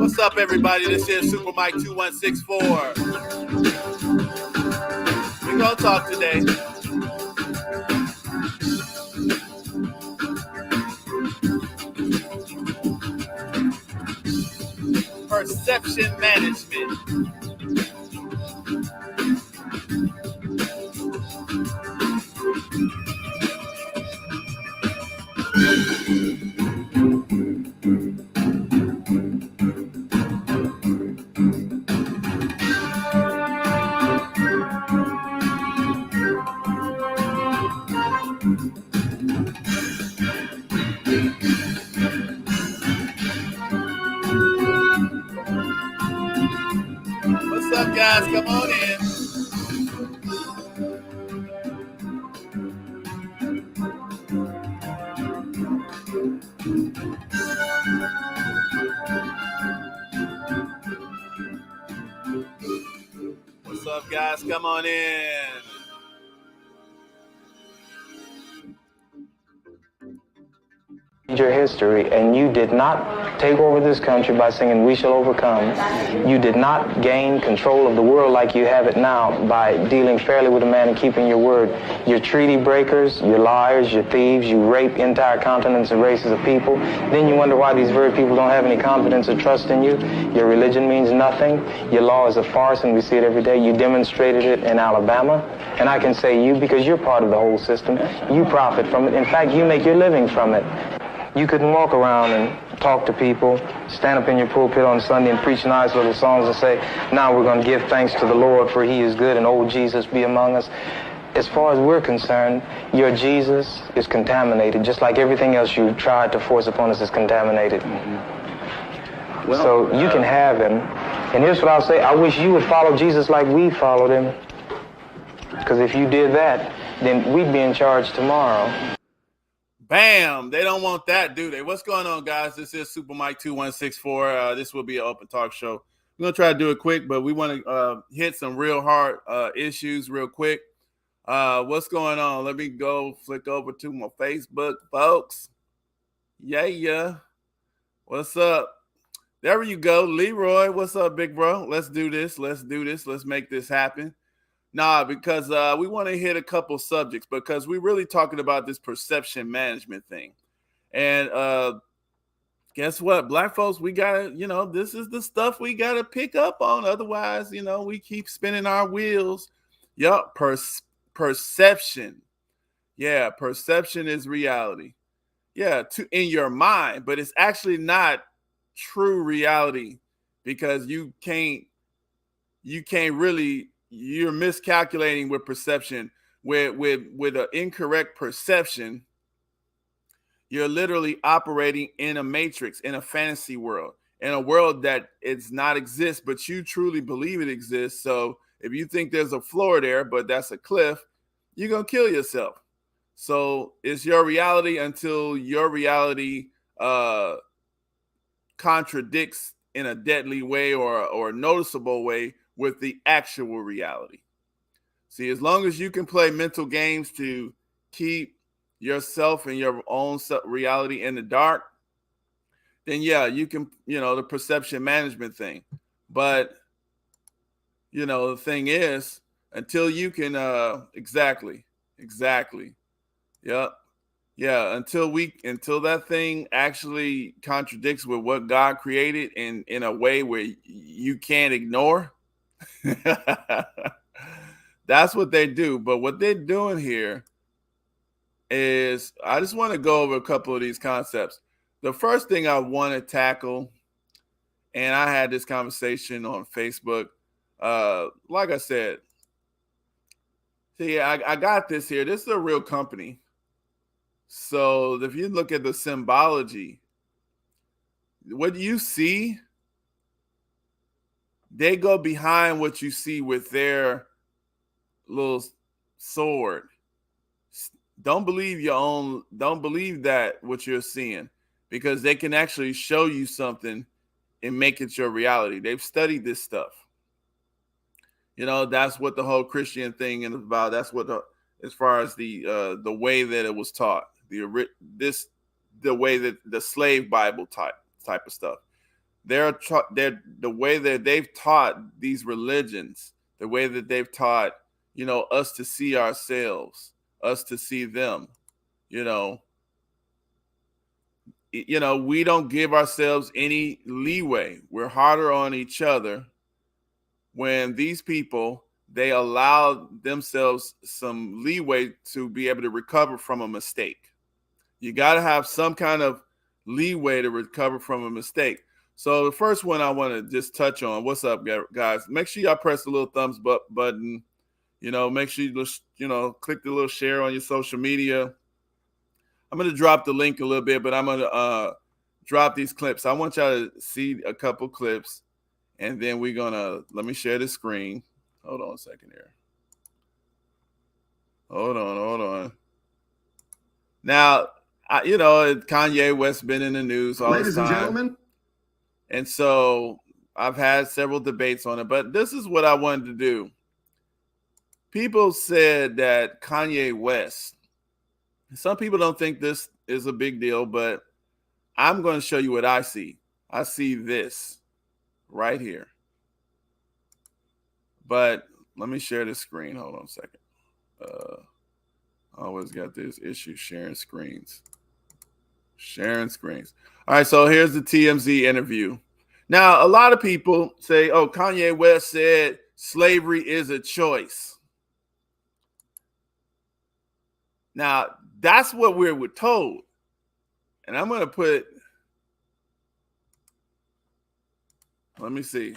What's up, everybody? This is Super Mike 2164. We're going to talk today. Perception management. What's up, guys? Come on in. What's up, guys? Come on in. Your history, and you did not take over this country by singing "We Shall Overcome." You did not gain control of the world like you have it now by dealing fairly with a man and keeping your word. You're treaty breakers, you're liars, you're thieves, you rape entire continents and races of people. Then you wonder why these very people don't have any confidence or trust in you. Your religion means nothing. Your law is a farce, and we see it every day. You demonstrated it in Alabama, and I can say you because you're part of the whole system. You profit from it. In fact, you make your living from it. You couldn't walk around and talk to people, stand up in your pulpit on Sunday and preach nice little songs and say, now we're going to give thanks to the Lord for he is good and old Jesus be among us. As far as we're concerned, your Jesus is contaminated, just like everything else you tried to force upon us is contaminated. Mm-hmm. Well, so you can have him. And here's what I'll say. I wish you would follow Jesus like we followed him. Because if you did that, then we'd be in charge tomorrow. Bam! They don't want that, do they? What's going on, guys? This is Super Mike 2164. This will be an open talk show. We're going to try to do it quick, but we want to hit some real hard issues real quick. What's going on? Let me go flick over to my Facebook, folks. Yeah. What's up? There you go. Leroy, what's up, big bro? Let's do this. Let's make this happen. Nah, because we want to hit a couple subjects because we're really talking about this perception management thing. And guess what? Black folks, we got to, this is the stuff we got to pick up on. Otherwise, we keep spinning our wheels. Yup, perception. Yeah, perception is reality. Yeah, in your mind, but it's actually not true reality because you can't really. You're miscalculating with perception. With an incorrect perception, you're literally operating in a matrix, in a fantasy world, in a world that it's not exists, but you truly believe it exists. So if you think there's a floor there, but that's a cliff, you're gonna kill yourself. So it's your reality until your reality contradicts in a deadly way or a noticeable way with the actual reality. See, as long as you can play mental games to keep yourself and your own reality in the dark, then yeah, you can, the perception management thing. But, the thing is, until you can, exactly. Yep. Yeah. Until that thing actually contradicts with what God created in a way where you can't ignore. That's what they do. But what they're doing here is, I just want to go over a couple of these concepts. The first thing I want to tackle, and I had this conversation on Facebook, like I said, see, I got this here. This is a real company. So if you look at the symbology, what you see, they go behind what you see with their little sword. Don't believe that what you're seeing, because they can actually show you something and make it your reality. They've studied this stuff. That's what the whole Christian thing is about. That's what as far as the way that it was taught, the way that the slave Bible type of stuff. they're the way that they've taught these religions, the way that they've taught, us to see ourselves, us to see them, you know, we don't give ourselves any leeway. We're harder on each other when these people, they allow themselves some leeway to be able to recover from a mistake. You got to have some kind of leeway to recover from a mistake. So the first one I want to just touch on, what's up, guys? Make sure y'all press the little thumbs up button. Make sure you click the little share on your social media. I'm going to drop the link a little bit, but I'm going to drop these clips. I want y'all to see a couple clips, and then we're going to, let me share the screen. Hold on a second here. Hold on. Now, Kanye West been in the news all Ladies the time. and gentlemen. And so I've had several debates on it, but this is what I wanted to do. People said that Kanye West, some people don't think this is a big deal, but I'm going to show you what I see. I see this right here. But let me share the screen. Hold on a second. I always got this issue sharing screens. All right, so here's the TMZ interview. Now, a lot of people say, oh, Kanye West said slavery is a choice. Now, that's what we're told. And I'm going to put, let me see.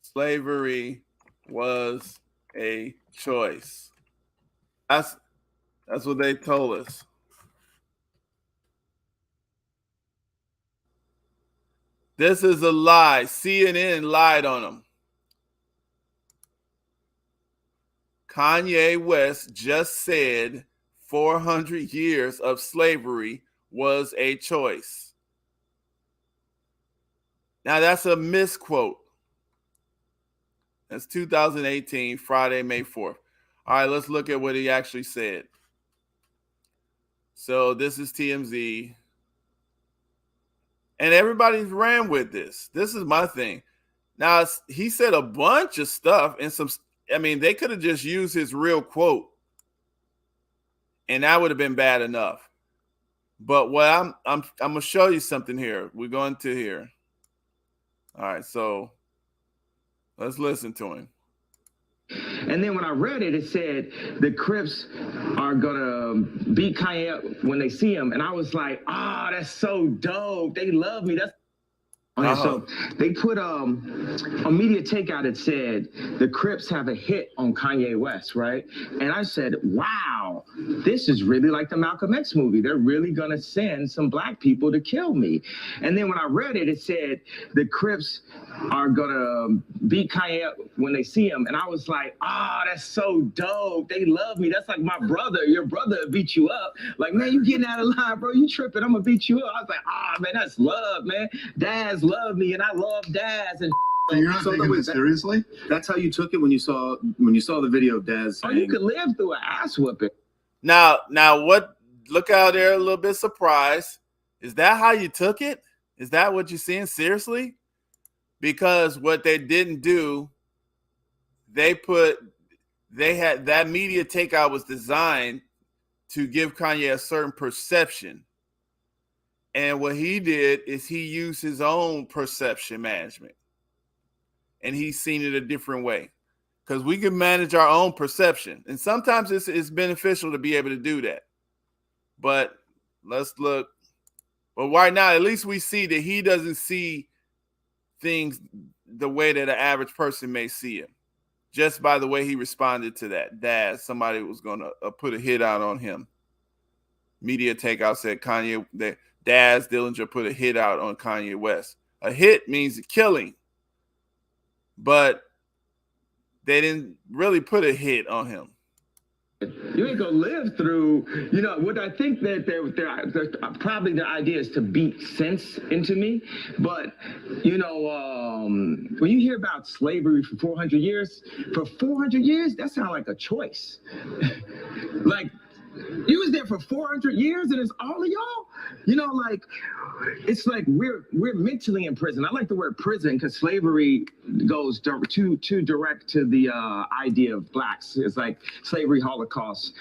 Slavery was a choice. That's what they told us. This is a lie. CNN lied on them. Kanye West just said 400 years of slavery was a choice. Now, that's a misquote. That's 2018, Friday, May 4th. All right, let's look at what he actually said. So this is TMZ. And everybody's ran with this. This is my thing. Now, he said a bunch of stuff and they could have just used his real quote and that would have been bad enough. But what I'm going to show you something here. We're going to here. All right, so let's listen to him. And then when I read it, it said the Crips are gonna beat Kanye up when they see him, and I was like, that's so dope. They love me. That's So they put a media takeout that said the Crips have a hit on Kanye West, right? And I said, wow, this is really like the Malcolm X movie. They're really gonna send some black people to kill me. And then when I read it, it said the Crips are gonna beat Kanye up when they see him. And I was like, that's so dope. They love me. That's like my brother. Your brother beat you up. Like, man, you getting out of line, bro. You tripping. I'm gonna beat you up. I was like, man, that's love, man. Dad's love me and I love Daz. And so you're not taking it seriously? That's how you took it when you saw the video of Daz saying, you could live through an ass whooping. Now what, look out there a little bit surprised. Is that how you took it? Is that what you're seeing? Seriously? Because what they didn't do, they had that media takeout was designed to give Kanye a certain perception. And what he did is he used his own perception management. And he's seen it a different way. Because we can manage our own perception. And sometimes it's beneficial to be able to do that. But let's look. But right now, at least we see that he doesn't see things the way that an average person may see him. Just by the way he responded to that. Somebody was going to put a hit out on him. Media takeout said Kanye, that Daz Dillinger put a hit out on Kanye West. A hit means a killing. But they didn't really put a hit on him. You ain't gonna live through, what I think that they're probably the idea is to beat sense into me. But, when you hear about slavery for 400 years, that sounds like a choice. Like, You was there for 400 years and it's all of y'all? You know, like, it's like we're mentally in prison. I like the word prison because slavery goes too direct to the idea of blacks. It's like slavery, Holocaust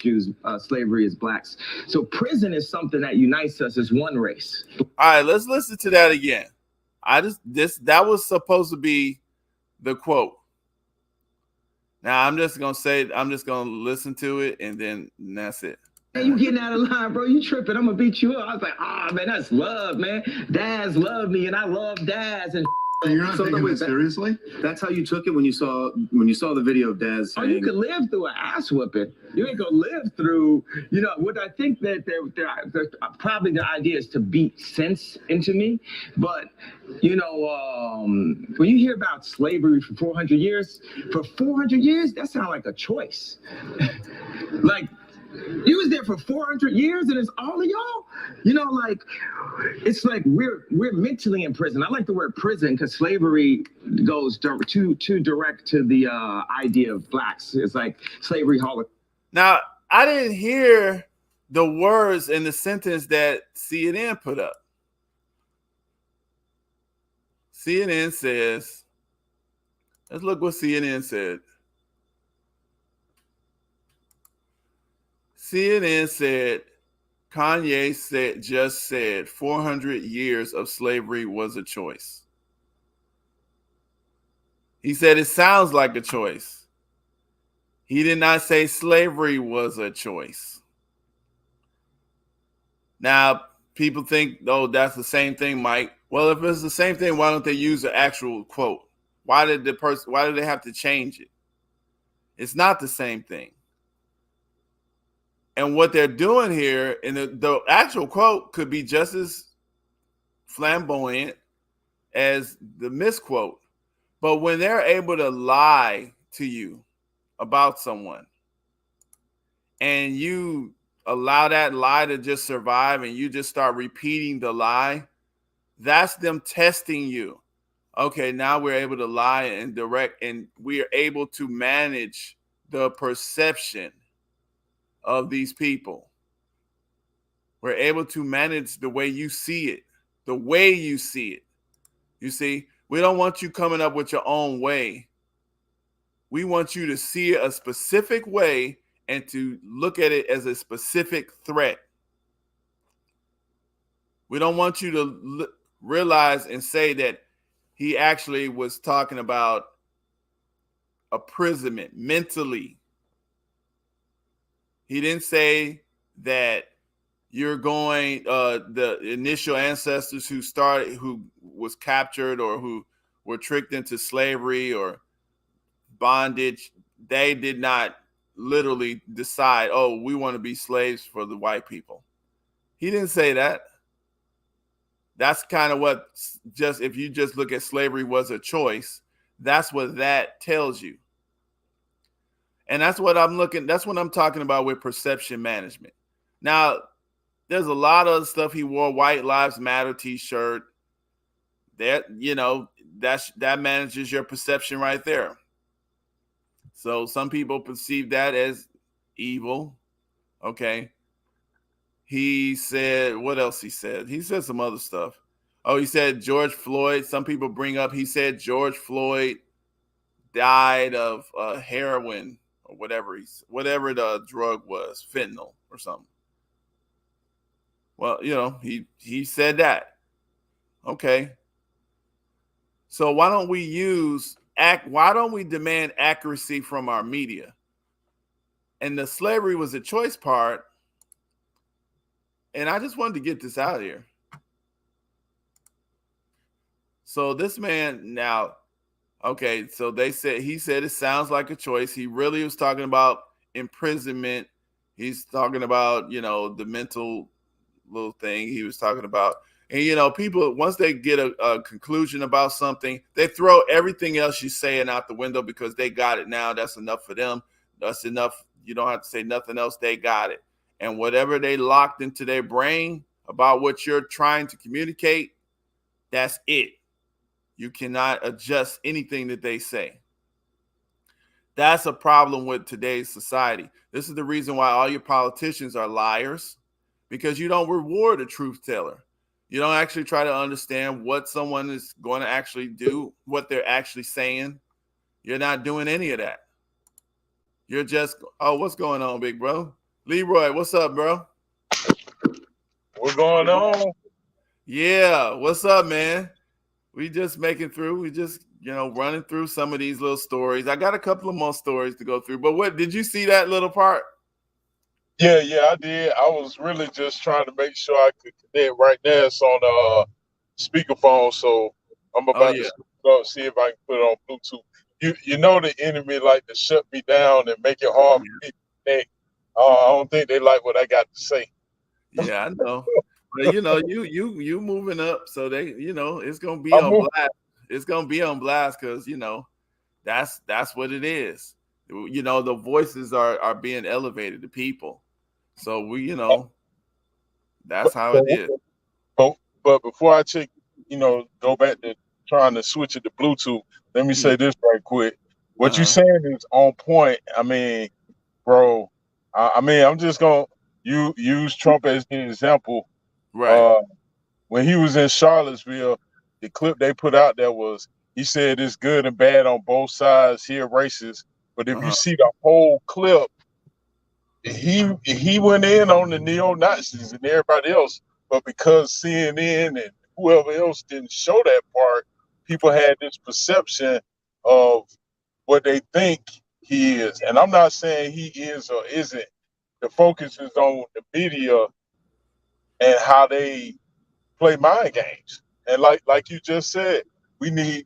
Jews, slavery is blacks. So prison is something that unites us as one race. All right, let's listen to that again. That was supposed to be the quote. Now I'm just gonna listen to it and then that's it. Hey, you getting out of line, bro. You tripping. I'm gonna beat you up. I was like, man, that's love, man. Dads love me and I love dads. And you're not taking this seriously? That's how you took it when you saw the video of Daz saying, you could live through an ass whooping. You ain't gonna live through, what I think that they're probably the idea is to beat sense into me. But when you hear about slavery for 400 years, that sounds like a choice. Like, you was there for 400 years and it's all of y'all? Like, it's like we're mentally in prison. I like the word prison because slavery goes too direct to the idea of blacks. It's like slavery, Holocaust. Now, I didn't hear the words in the sentence that CNN put up. CNN says, let's look what CNN said. CNN said, Kanye just said 400 years of slavery was a choice. He said it sounds like a choice. He did not say slavery was a choice. Now, people think, oh, that's the same thing, Mike. Well, if it's the same thing, why don't they use the actual quote? Why did they have to change it? It's not the same thing. And what they're doing here, and the actual quote could be just as flamboyant as the misquote. But when they're able to lie to you about someone and you allow that lie to just survive and you just start repeating the lie, that's them testing you. Okay, now we're able to lie and direct, and we are able to manage the perception of these people. We're able to manage the way you see it, the way you see it. You see, we don't want you coming up with your own way. We want you to see it a specific way and to look at it as a specific threat. We don't want you to realize and say that he actually was talking about imprisonment mentally. He didn't say that you're going, the initial ancestors who was captured or who were tricked into slavery or bondage, they did not literally decide, oh, we want to be slaves for the white people. He didn't say that. That's kind of what, just if you just look at slavery was a choice, that's what that tells you. And that's what I'm talking about with perception management. Now, there's a lot of other stuff. He wore White Lives Matter t-shirt. That manages your perception right there. So some people perceive that as evil. Okay. He said, what else he said? He said some other stuff. Oh, he said George Floyd. Some people bring up, he said George Floyd died of heroin or whatever the drug was, fentanyl or something. Well, he said that. Okay. So why don't we demand accuracy from our media? And the slavery was a choice part. And I just wanted to get this out here. So this man now, okay, so he said it sounds like a choice. He really was talking about imprisonment. He's talking about, the mental little thing he was talking about. And, people, once they get a conclusion about something, they throw everything else you're saying out the window because they got it now. That's enough for them. That's enough. You don't have to say nothing else. They got it. And whatever they locked into their brain about what you're trying to communicate, that's it. You cannot adjust anything that they say. That's a problem with today's society. This is the reason why all your politicians are liars, because you don't reward a truth teller. You don't actually try to understand what someone is going to actually do, what they're actually saying. You're not doing any of that. You're just, oh, what's going on, big bro? Leroy, what's up, bro? What's going on? Yeah, what's up, man? We just making through. We just, running through some of these little stories. I got a couple of more stories to go through. But what did you see that little part? Yeah, I did. I was really just trying to make sure I could connect right now. It's on speakerphone, so I'm Oh about to yeah, see if I can put it on Bluetooth. You know the enemy like to shut me down and make it hard for me to connect. I don't think they like what I got to say. yeah, I know. But you moving up, so they, it's gonna be I'm on moving. blast. It's gonna be on blast because that's what it is. The voices are being elevated to people. So that's how it is. But, but before I check, go back to trying to switch it to Bluetooth, let me say this right quick. What you Uh-huh. saying is on point. I mean, bro, I'm just gonna use Trump as an example. Right. Uh, when he was in Charlottesville, the clip they put out there was he said it's good and bad on both sides. Here, racist, but if you Uh-huh. see the whole clip, he went in on the neo Nazis and everybody else, but because CNN and whoever else didn't show that part, people had this perception of what they think he is. And I'm not saying he is or isn't. The focus is on the media and how they play mind games. And like you just said, we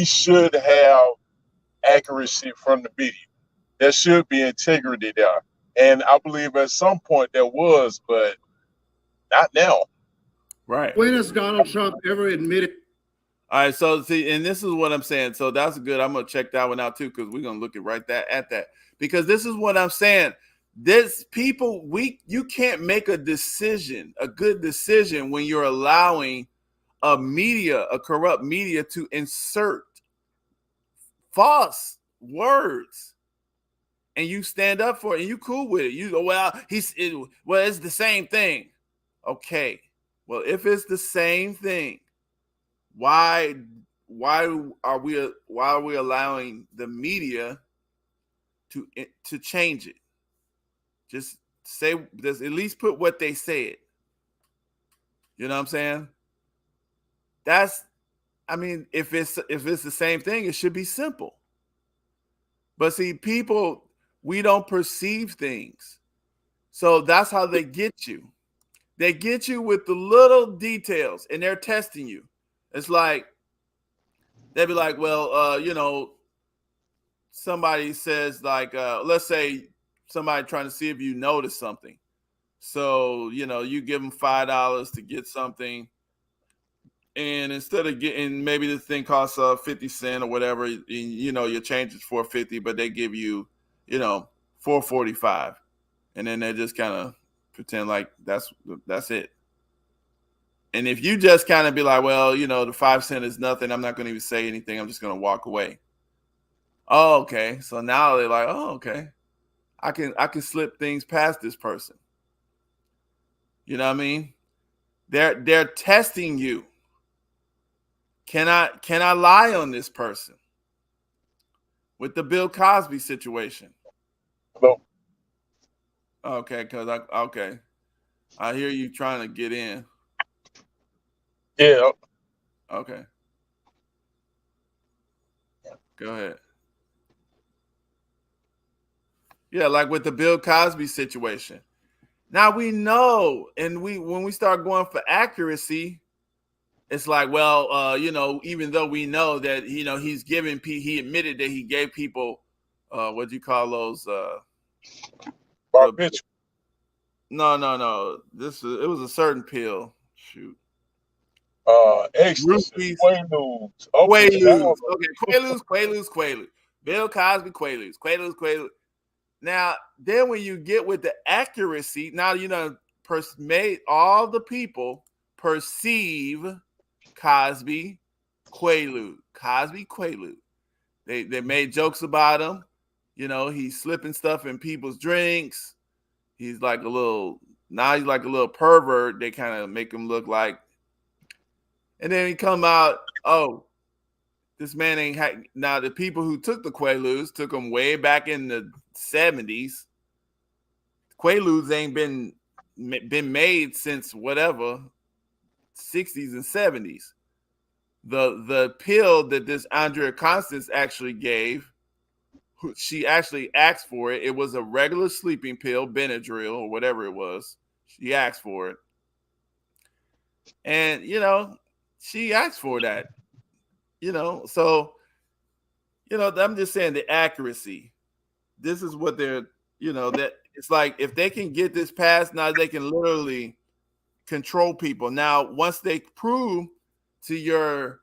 should have accuracy from the media. There should be integrity there. And I believe at some point there was, but not now. Right. When has Donald Trump ever admitted? All right, so see, and this is what I'm saying. So that's good. I'm gonna check that one out too, because we're gonna look at that. Because this is what I'm saying. This people, you can't make a decision, a good decision, when you're allowing a corrupt media, to insert false words, and you stand up for it, and you cool with it. You go, well, it's the same thing. Okay, well, if it's the same thing, why are we allowing the media to change it? Just at least put what they said. You know what I'm saying? If it's the same thing, it should be simple. But see, people, we don't perceive things. So that's how they get you. They get you with the little details, and they're testing you. It's like, they'd be like, well, somebody says, like, let's say somebody trying to see if you notice something. So, you give them $5 to get something. And instead of getting, maybe the thing costs 50 cents or whatever, and, your change is $4.50, but they give you, $4.45. And then they just kind of pretend like that's it. And if you just kind of be like, well, the 5 cent is nothing, I'm not going to even say anything, I'm just going to walk away. Oh, okay. So now they're like, oh, okay, I can slip things past this person. You know what I mean? They're testing you. Can I lie on this person? With the Bill Cosby situation. So, Okay, I hear you trying to get in. yeah. Okay. Go ahead. Yeah, like with the Bill Cosby situation. Now we know, and when we start going for accuracy, it's like, well, even though we know that, he admitted that he gave people, what do you call those? Barbiturate. No. It was a certain pill. Shoot. Ecstasy, Rupees, Quaaludes, up and down. Quaaludes. Okay, Quaaludes. Bill Cosby, Quaaludes. Now, then when you get with the accuracy, now made all the people perceive Cosby, Quaalude. They made jokes about him. You know, he's slipping stuff in people's drinks. He's like a little pervert. They kind of make him look like, and then he come out, oh, this man ain't now the people who took the Quaaludes took them way back in the 70s. Quaaludes ain't been made since whatever 60s and 70s. The pill that this Andrea Constance actually gave, she actually asked for it. It was a regular sleeping pill, Benadryl or whatever it was. She asked for it. And, you know, she asked for that. You know, so, you know, I'm just saying the accuracy. This is what they're, you know, that it's like if they can get this passed, now they can literally control people. Now, once they prove to your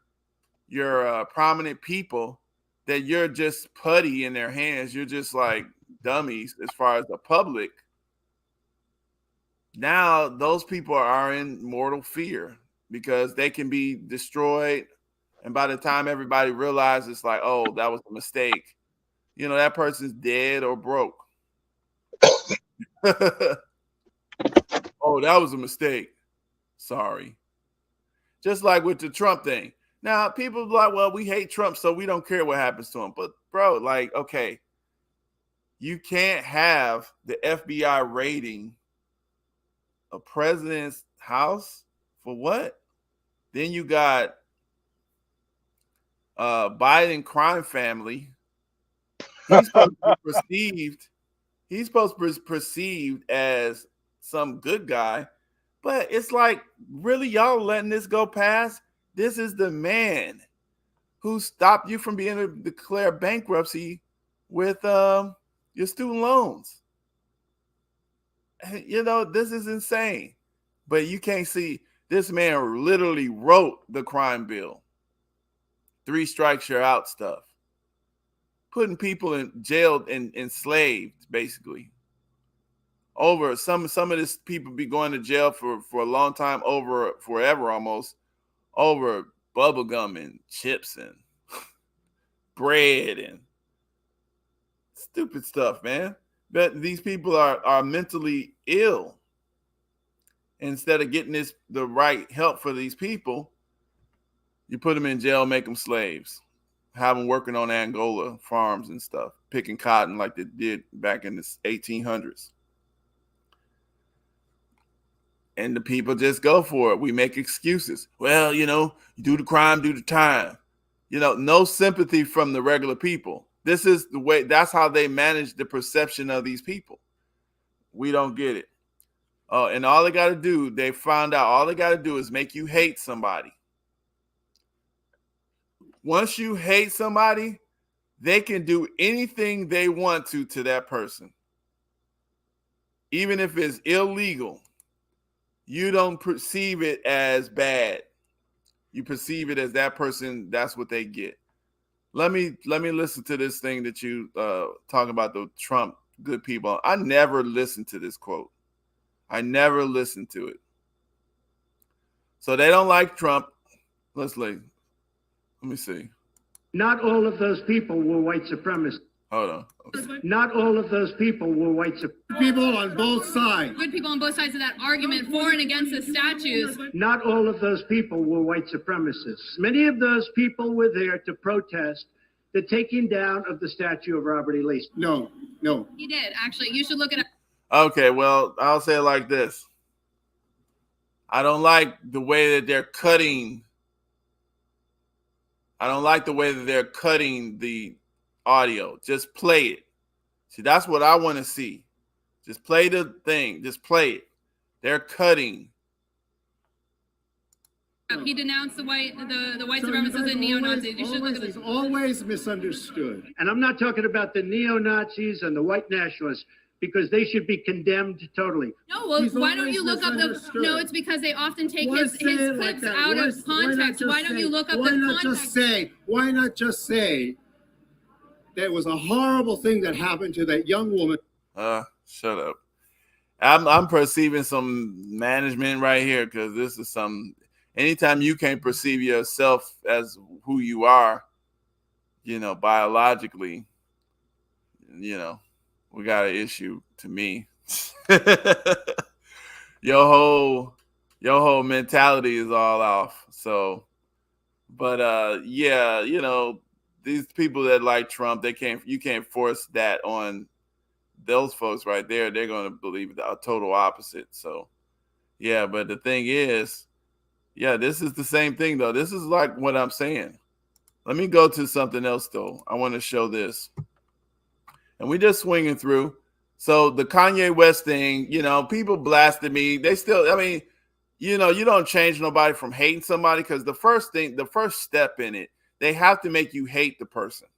prominent people that you're just putty in their hands, you're just like dummies as far as the public. Now those people are in mortal fear because they can be destroyed. And by the time everybody realizes, like, oh, that was a mistake, you know, that person's dead or broke. Oh, that was a mistake. Sorry. Just like with the Trump thing. Now, people are like, well, we hate Trump, so we don't care what happens to him. But, bro, like, okay, you can't have the FBI raiding a president's house for what? Then you got Biden crime family. He's supposed to be perceived. He's supposed to be perceived as some good guy, but it's like, really, y'all letting this go past? This is the man who stopped you from being able to declare bankruptcy with your student loans. You know, this is insane. But you can't see this man literally wrote the crime bill. 3 strikes you're out stuff. Putting people in jail and enslaved, basically. Over some of this people be going to jail for a long time, over forever almost, over bubble gum and chips and bread and stupid stuff, man. But these people are mentally ill. Instead of getting the right help for these people, you put them in jail, make them slaves, have them working on Angola farms and stuff, picking cotton like they did back in the 1800s. And the people just go for it. We make excuses. Well, you know, you do the crime, do the time. You know, no sympathy from the regular people. This is the way, that's how they manage the perception of these people. We don't get it. And all they got to do, they found out all they got to do is make you hate somebody. Once you hate somebody, they can do anything they want to that person. Even if it's illegal, you don't perceive it as bad. You perceive it as that person, that's what they get. Let me listen to this thing that you talking about, the Trump good people. I never listened to this quote. I never listened to it. So they don't like Trump. Let me see. Not all of those people were white supremacists. Hold on. Not all of those people were white supremacists. People on both sides. Good people on both sides of that argument for and against the statues. Not all of those people were white supremacists. Many of those people were there to protest the taking down of the statue of Robert E. Lee. No. He did, actually. You should look it up. Okay, well, I'll say it like this. I don't like the way that they're cutting. I don't like the way that they're cutting the audio. Just play it. See, that's what I want to see. Just play the thing. Just play it. They're cutting. He denounced the white supremacists and neo-Nazis. You should look at this. Always misunderstood. And I'm not talking about the neo-Nazis and the white nationalists, because they should be condemned totally. No, well, why don't you look up the... No, it's because they often take his clips out of context. Why don't you look up the context? Why not just say that was a horrible thing that happened to that young woman? Shut up. I'm perceiving some management right here, because this is some... Anytime you can't perceive yourself as who you are, you know, biologically, you know, we got an issue to me. your whole mentality is all off. So, but yeah, you know, these people that like Trump, you can't force that on those folks right there. They're going to believe the total opposite. So, yeah, but the thing is, yeah, this is the same thing though. This is like what I'm saying. Let me go to something else though. I want to show this. And we just swinging through. So the Kanye West thing, you know, people blasted me. They still, I mean, you know, you don't change nobody from hating somebody, because the first step in it, they have to make you hate the person.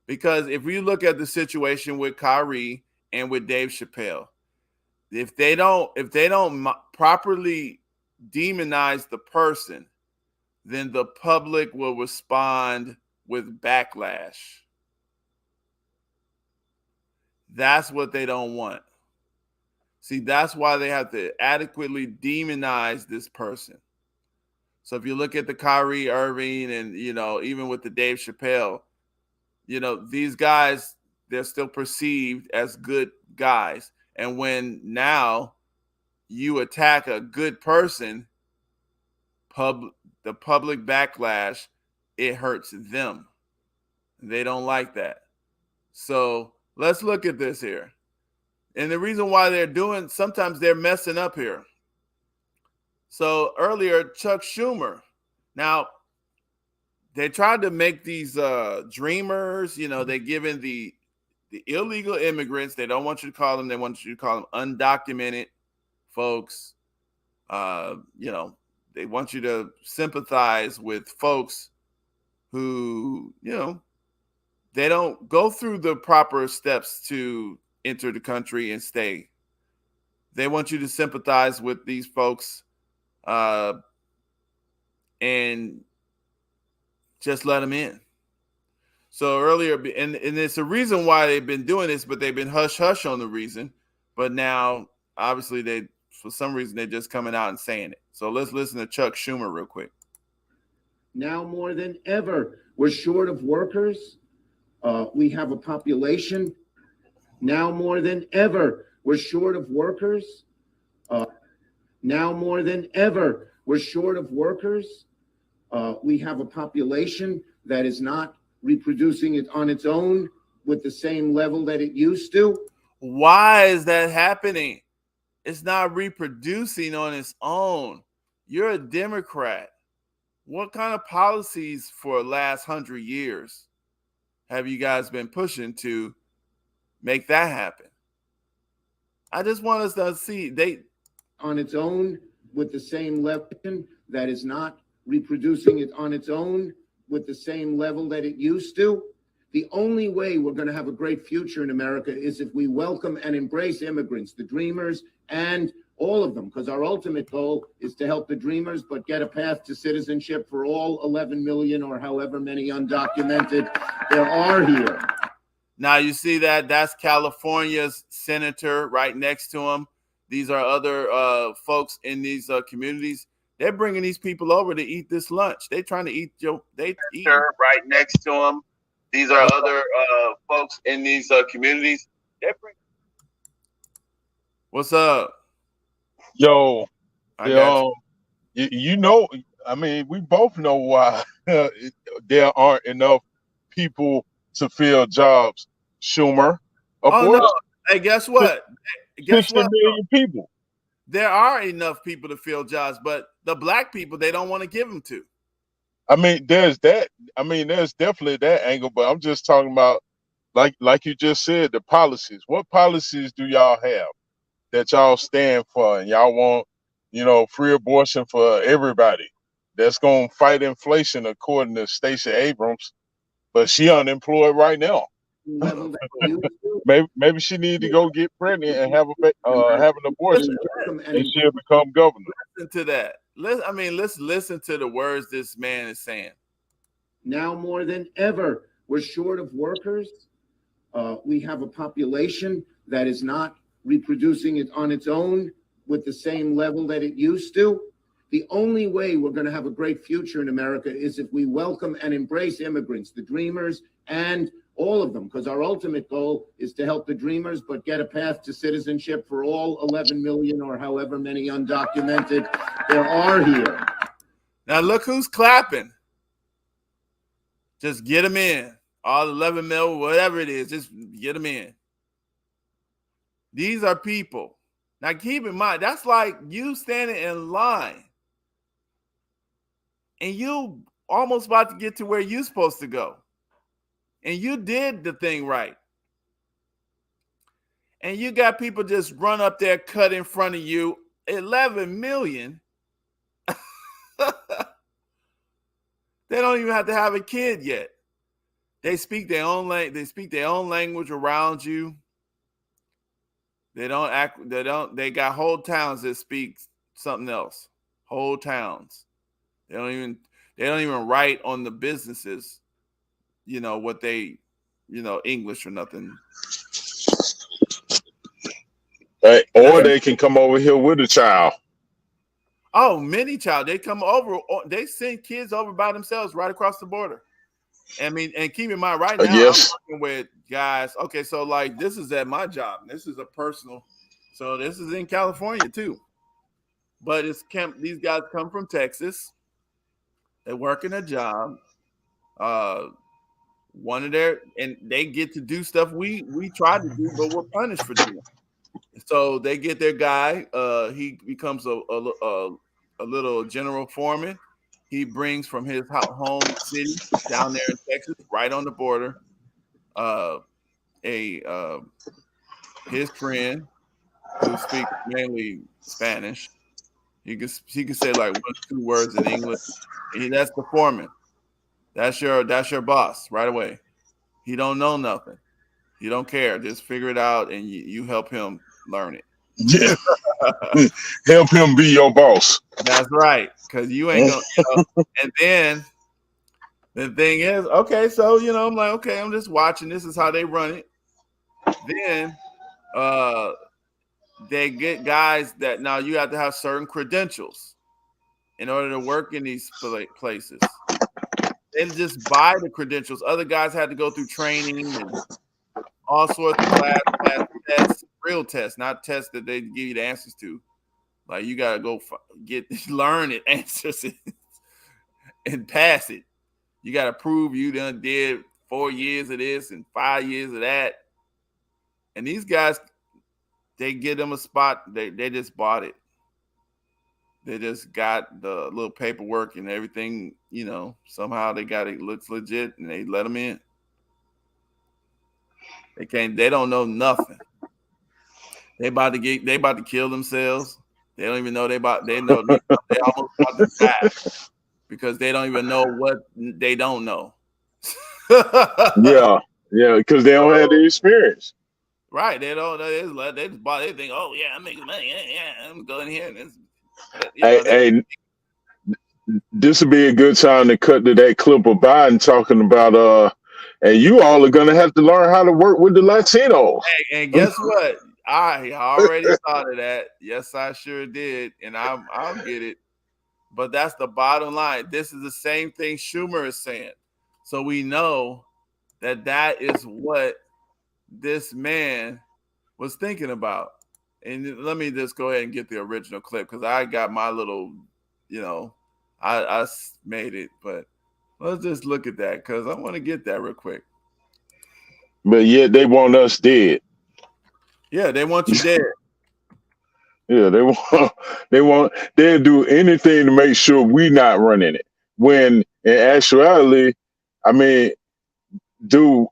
Because if you look at the situation with Kyrie and with Dave Chappelle, if they don't properly demonize the person, then the public will respond with backlash. That's what they don't want. See, that's why they have to adequately demonize this person. So if you look at the Kyrie Irving and, you know, even with the Dave Chappelle, you know, these guys, they're still perceived as good guys. And when now you attack a good person, the public backlash, it hurts them. They don't like that. So let's look at this here. And the reason why sometimes they're messing up here. So earlier, Chuck Schumer. Now, they tried to make these dreamers, you know, they given the illegal immigrants, they don't want you to call them, they want you to call them undocumented folks. You know, they want you to sympathize with folks who, you know, they don't go through the proper steps to enter the country and stay. They want you to sympathize with these folks and just let them in. So earlier, and it's a reason why they've been doing this, but they've been hush-hush on the reason. But now, obviously, for some reason, they're just coming out and saying it. So let's listen to Chuck Schumer real quick. Now more than ever, we're short of workers. We have a population. Now more than ever, we're short of workers. Now more than ever, we're short of workers. We have a population that is not reproducing it on its own with the same level that it used to. Why is that happening? It's not reproducing on its own. You're a Democrat. What kind of policies for the last 100 years have you guys been pushing to make that happen? I just want us to see on its own with the same level that is not reproducing it on its own with the same level that it used to. The only way we're going to have a great future in America is if we welcome and embrace immigrants, the dreamers, and all of them, because our ultimate goal is to help the dreamers, but get a path to citizenship for all 11 million or however many undocumented there are here. Now you see that's California's senator right next to him. These are other folks in these communities. They're bringing these people over to eat this lunch. They're trying to eat right next to them. These are other folks in these communities. What's up? Yo, you know, I mean, we both know why there aren't enough people to fill jobs. Schumer, No. Hey, guess what? 60 million people. There are enough people to fill jobs, but the black people, they don't want to give them to. I mean, there's that. I mean, there's definitely that angle, but I'm just talking about, like you just said, the policies. What policies do y'all have that y'all stand for, and y'all want, you know, free abortion for everybody? That's gonna fight inflation, according to Stacey Abrams, but she unemployed right now. Maybe she need to go get pregnant and have an abortion, and she'll become governor. Listen to that. Let's listen to the words this man is saying. Now more than ever, we're short of workers. We have a population that is not reproducing it on its own with the same level that it used to. The only way we're going to have a great future in America is if we welcome and embrace immigrants, the dreamers, and all of them, because our ultimate goal is to help the dreamers, but get a path to citizenship for all 11 million or however many undocumented there are here. Now look who's clapping. Just get them in. All 11 mil, whatever it is, just get them in. These are people. Now keep in mind, that's like you standing in line and you almost about to get to where you're supposed to go. And you did the thing right. And you got people just run up there, cut in front of you. 11 million. They don't even have to have a kid yet. They speak their own language around you. They got whole towns that speak something else. Whole towns. They don't even write on the businesses, what they, English or nothing. Or they can come over here with a child. Oh, many child. They come over. They send kids over by themselves right across the border. I mean, and keep in mind, right now, yes. I'm working with guys. Okay, so like this is at my job. This is a personal. So this is in California too. But these guys come from Texas. They work in a job. And they get to do stuff we try to do, but we're punished for doing. So they get their guy. He becomes a little general foreman. He brings from his home city down there in Texas, right on the border, his friend who speaks mainly Spanish. He can say like 1 or 2 words in English. That's the foreman. That's your boss right away. He don't know nothing. He don't care. Just figure it out, and you help him learn it. Yeah. Help him be your boss. That's right, because you ain't gonna. And then the thing is, okay, so I'm like, okay, I'm just watching. This is how they run it. Then they get guys that now you have to have certain credentials in order to work in these places. They just buy the credentials. Other guys had to go through training and all sorts of class tests, real tests, not tests that they give you the answers to. Like you gotta go learn it, answers it, and pass it. You gotta prove you done did 4 years of this and 5 years of that. And these guys, they get them a spot. They just bought it. They just got the little paperwork and everything. Somehow they got it looks legit, and they let them in. They don't know nothing. They about to kill themselves. They don't even know they know they almost about to die because they don't even know what they don't know. yeah, because they don't have the experience. Right. They don't know. They just bought. They think, oh yeah, I'm making money. Yeah, I'm going here. And hey, this would be a good time to cut to that clip of Biden talking about and you all are gonna have to learn how to work with the Latinos. Hey, and guess what? I already thought of that. Yes, I sure did, and I'll get it. But that's the bottom line. This is the same thing Schumer is saying. So we know that is what this man was thinking about. And let me just go ahead and get the original clip because I got my little, I made it. But let's just look at that because I want to get that real quick. But yet they want us dead. Yeah, they want you dead. Yeah, they'll do anything to make sure we not running it. When in actuality, I mean, dude,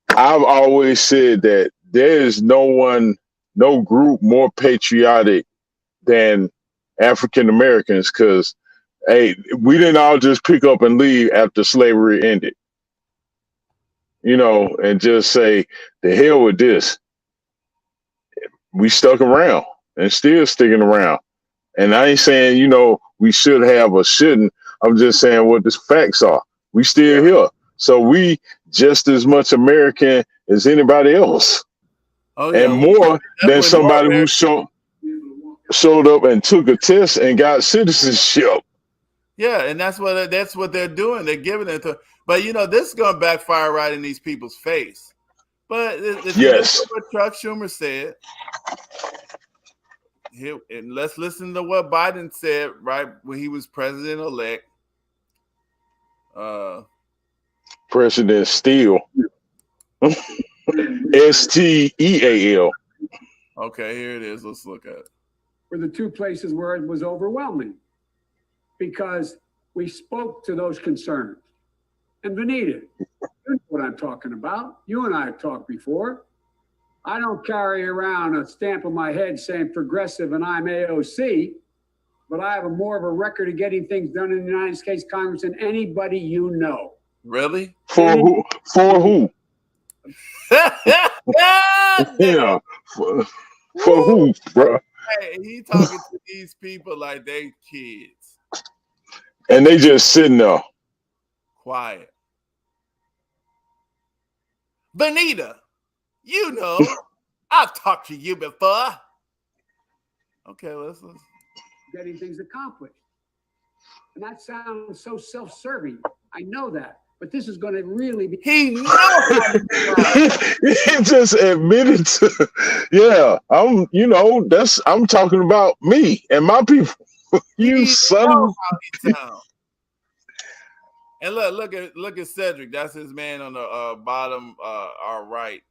I've always said that there is no group more patriotic than African Americans because, hey, we didn't all just pick up and leave after slavery ended, and just say, the hell with this. We stuck around and still sticking around. And I ain't saying, we should have or shouldn't. I'm just saying what the facts are. We still here. So we just as much American as anybody else. Oh, yeah. And more than somebody who showed up and took a test and got citizenship. Yeah, and that's what they're doing. They're giving it to. But this is gonna backfire right in these people's face. But if you Yes. listen to what Chuck Schumer said, and let's listen to what Biden said right when he was president-elect. President Steele. STEAL. Okay, here it is. Let's look at it. Were the two places where it was overwhelming because we spoke to those concerns. And Benita, you know what I'm talking about. You and I have talked before. I don't carry around a stamp on my head saying progressive and I'm AOC, but I have more of a record of getting things done in the United States Congress than anybody you know. Really? For who? For who? Yeah. For who, bro? Hey, he talking to these people like they kids. And they just sitting there. Quiet. Benita, I've talked to you before. Okay, listen. Getting things accomplished. And that sounds so self-serving. I know that. But this is going to really be. He just admitted to, I'm talking about me and my people. You son. And look at Cedric. That's his man on the bottom our right.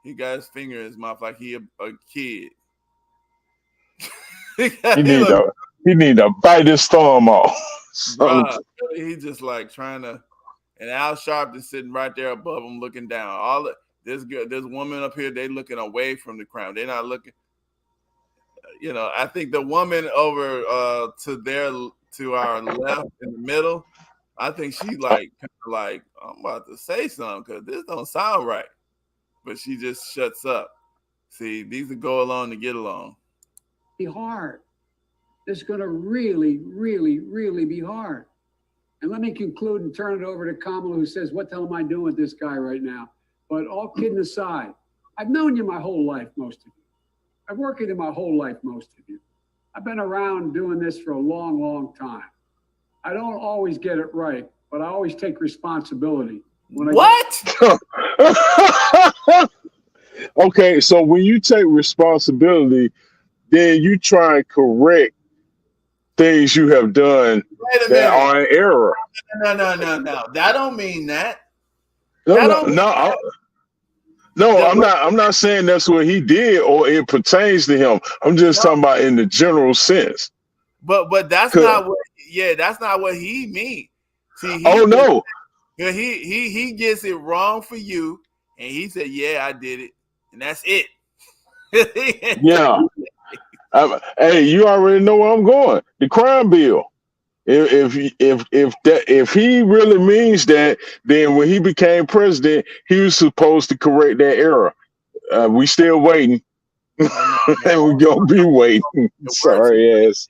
He got his finger in his mouth like he a kid. He need to bite his thumb off. Bruh, he just like trying to. And Al Sharpton sitting right there above him, looking down. This woman up here, they looking away from the crowd. They're not looking. I think the woman over to our left in the middle, I think she like I'm about to say something because this don't sound right, but she just shuts up. See, these are go along to get along. Be hard. It's going to really, really, really be hard. And let me conclude and turn it over to Kamala, who says, what the hell am I doing with this guy right now? But all kidding aside, I've known you my whole life, most of you. I've worked with you my whole life, most of you. I've been around doing this for a long, long time. I don't always get it right, but I always take responsibility. Okay, so when you take responsibility, then you try and correct things you have done that are an error. No. That don't mean that. I'm not saying that's what he did or it pertains to him. I'm just talking about in the general sense. But that's not what. Yeah, that's not what he means. See, he gets it wrong for you, and he said, "Yeah, I did it," and that's it. Yeah. Hey, you already know where I'm going. The crime bill. If he really means that, then when he became president, he was supposed to correct that error. We still waiting, and we're gonna be waiting. Sorry ass.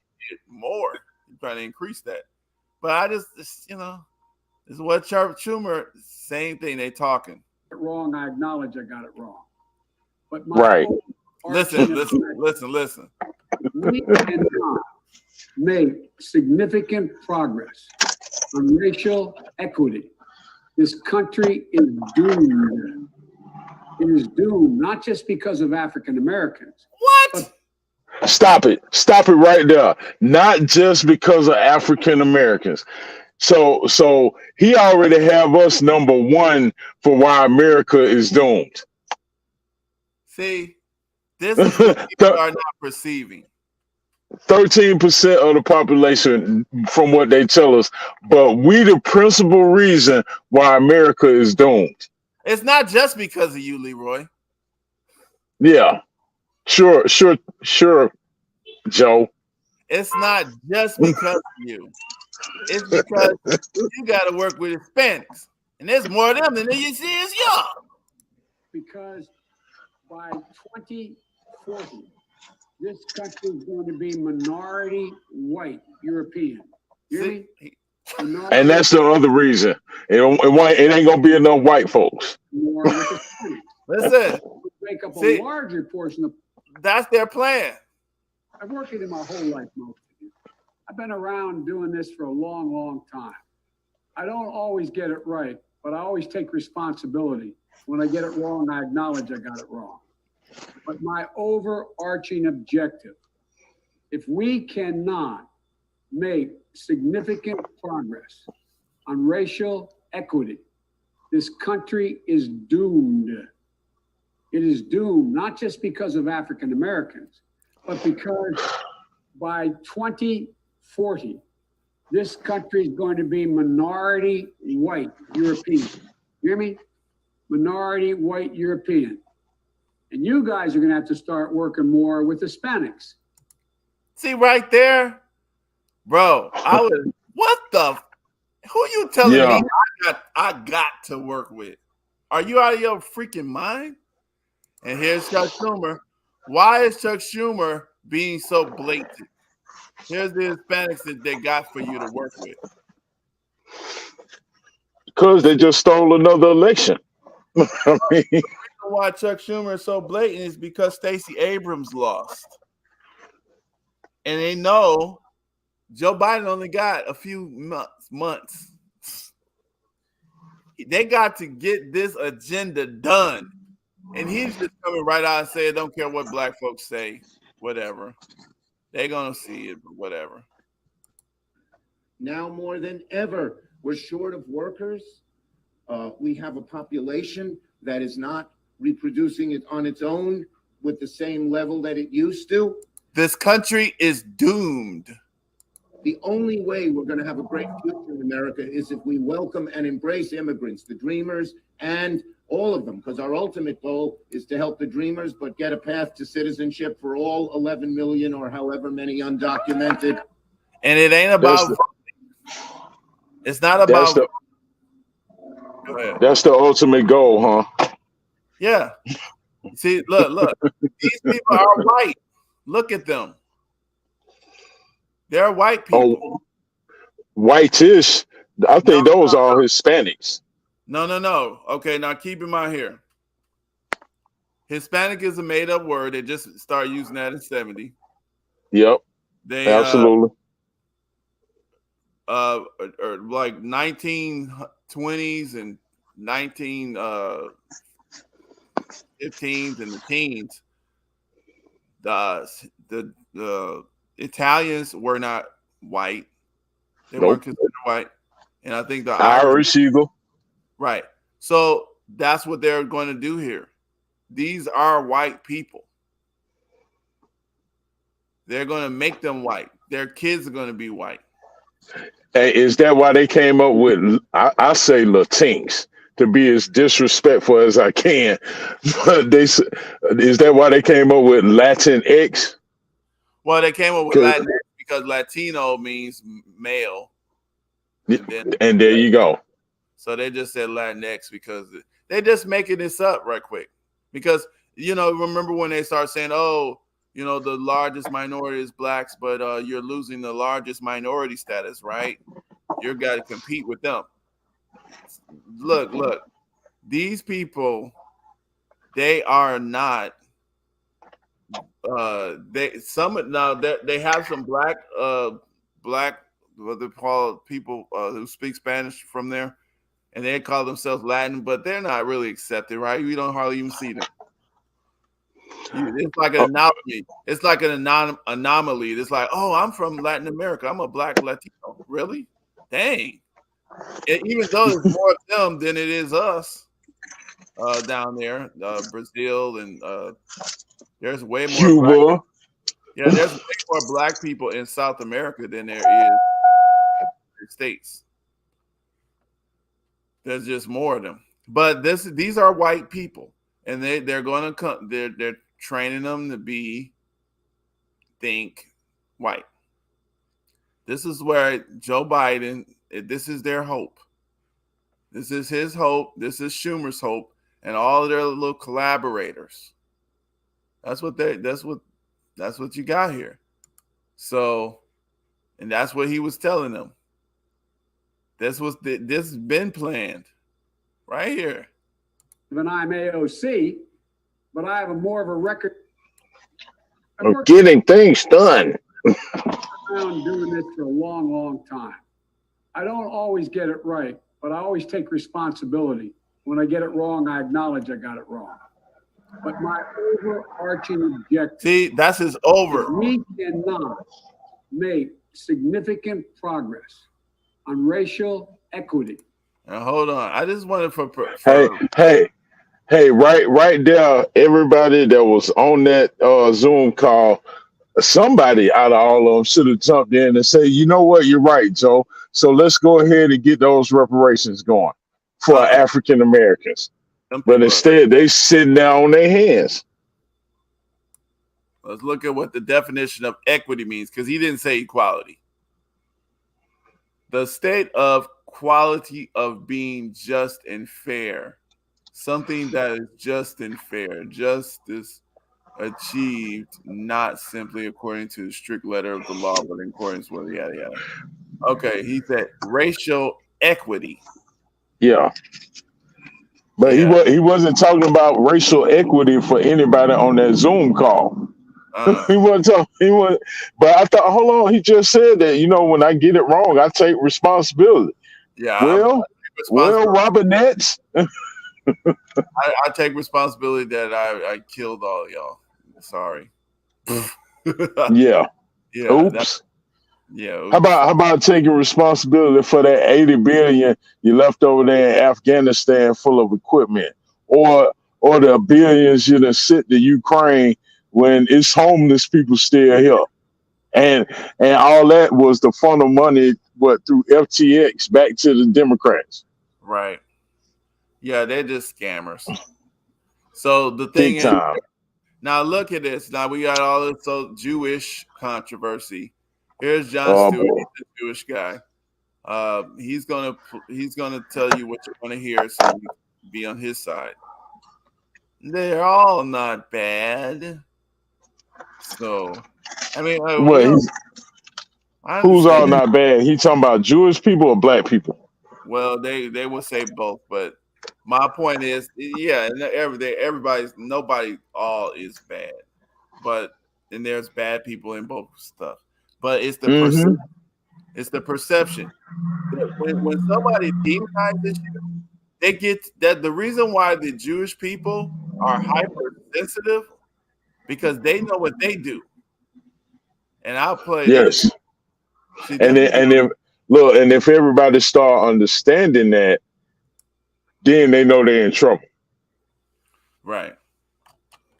More, you're trying to increase that, but I just this is what Chuck Schumer. Same thing. They talking wrong. I acknowledge I got it wrong, but right. Listen. We cannot make significant progress on racial equity. This country is doomed. It is doomed, not just because of African Americans. What? Stop it right there. Not just because of African Americans. So he already have us number one for why America is doomed. See, this is what people are not perceiving. 13% of the population from what they tell us, but we the principal reason why America is doomed. It's not just because of you, Leroy. Yeah. Sure, Joe. It's not just because of you. It's because you got to work with Hispanics. And there's more of them than you see is y'all. Because by 2040, this country is going to be minority white European. You hear me? And that's the other reason. It ain't going to be enough white folks. Listen. Make up a larger portion of. That's their plan. I've worked with it my whole life, most of you. I've been around doing this for a long, long time. I don't always get it right, but I always take responsibility. When I get it wrong, I acknowledge I got it wrong. But my overarching objective, if we cannot make significant progress on racial equity, this country is doomed. It is doomed, not just because of African Americans, but because by 2040, this country is going to be minority white European. You hear me? Minority white European. And you guys are going to have to start working more with Hispanics. See right there, bro. What the? Who you telling me I got to work with? Are you out of your freaking mind? And here's Chuck Schumer. Why is Chuck Schumer being so blatant? Here's the Hispanics that they got for you to work with. Because they just stole another election. I mean, the reason why Chuck Schumer is so blatant is because Stacey Abrams lost. And they know Joe Biden only got a few months. They got to get this agenda done. And he's just coming right out and saying, don't care what black folks say, whatever. They're going to see it, but whatever. Now more than ever, we're short of workers. We have a population that is not reproducing it on its own with the same level that it used to. This country is doomed. The only way we're going to have a great future in America is if we welcome and embrace immigrants, the dreamers, and all of them, because our ultimate goal is to help the dreamers, but get a path to citizenship for all 11 million or however many undocumented. And it ain't about. It's not about. That's the ultimate goal, huh? Yeah. See, look. These people are white. Look at them. They're white people. Oh, whitish. I think those are Hispanics. No. Okay, now keep in mind here. Hispanic is a made-up word. They just started using that in 70. Yep. They absolutely. Or like 1920s and 1915s and the teens. The Italians were not white. They weren't considered white. And I think the Irish Eagle. Right. So that's what they're going to do here. These are white people. They're going to make them white. Their kids are going to be white. Hey, is that why they came up with, I say Latinx, to be as disrespectful as I can? But is that why they came up with Latinx? Well, they came up with Latinx because Latino means male. And there you go. So they just said Latinx because they're just making this up right quick. Because, remember when they start saying, the largest minority is blacks, but you're losing the largest minority status, right? You've got to compete with them. Look. These people, they are not. They have some black what they call people who speak Spanish from there, and they call themselves Latin, but they're not really accepted, right? We don't hardly even see them. It's like an anomaly. It's like an anomaly. It's like, oh, I'm from Latin America. I'm a black Latino. Really? Dang. Even though there's more of them than it is us down there, Brazil, and there's way more Cuba. there's way more black people in South America than there is in the States. There's just more of them. But these are white people, and they're going to come. They're training them to think white. This is where Joe Biden. This is their hope. This is his hope. This is Schumer's hope, and all of their little collaborators. That's what you got here. So, and that's what he was telling them. This has been planned right here. And I'm AOC, but I have more of a record of getting things done. I've been doing this for a long, long time. I don't always get it right, but I always take responsibility. When I get it wrong, I acknowledge I got it wrong. But my overarching objective, see, that's his over. We cannot make significant progress on racial equity. Now, hold on. I just wanted for Hey, right there, everybody that was on that Zoom call, somebody out of all of them should have jumped in and say, you know what, you're right, Joe. So let's go ahead and get those reparations going for African Americans. But instead, they sitting down on their hands. Let's look at what the definition of equity means, because he didn't say equality. The state of quality of being just and fair. Something that is just and fair. Justice achieved not simply according to the strict letter of the law, but in accordance with yada yada. Okay, he said racial equity. Yeah. But he wasn't talking about racial equity for anybody on that Zoom call. He wasn't talking. But I thought, hold on, he just said that. You know, when I get it wrong, I take responsibility. Yeah. Well, Robert Nets. I take responsibility that I killed all y'all. Sorry. Yeah. Oops. Oops. How about taking responsibility for that 80 billion you left over there in Afghanistan full of equipment, or the billions you done sent to Ukraine when it's homeless people still here, and all that was the funnel money through FTX back to the Democrats. Right. Yeah, they're just scammers. So the thing is, now look at this. Now we got all this Jewish controversy. Here's John Stewart. He's a Jewish guy. He's gonna tell you what you're gonna hear, so you can be on his side. They're all not bad. So, I mean, who's all not bad? He talking about Jewish people or black people? Well, they will say both, but my point is, yeah, nobody all is bad, and there's bad people in both stuff. But it's the perception. It's the perception. When somebody demonizes you, they get that. The reason why the Jewish people are hypersensitive because they know what they do. And I'll play this. If everybody start understanding that, then they know they're in trouble. Right.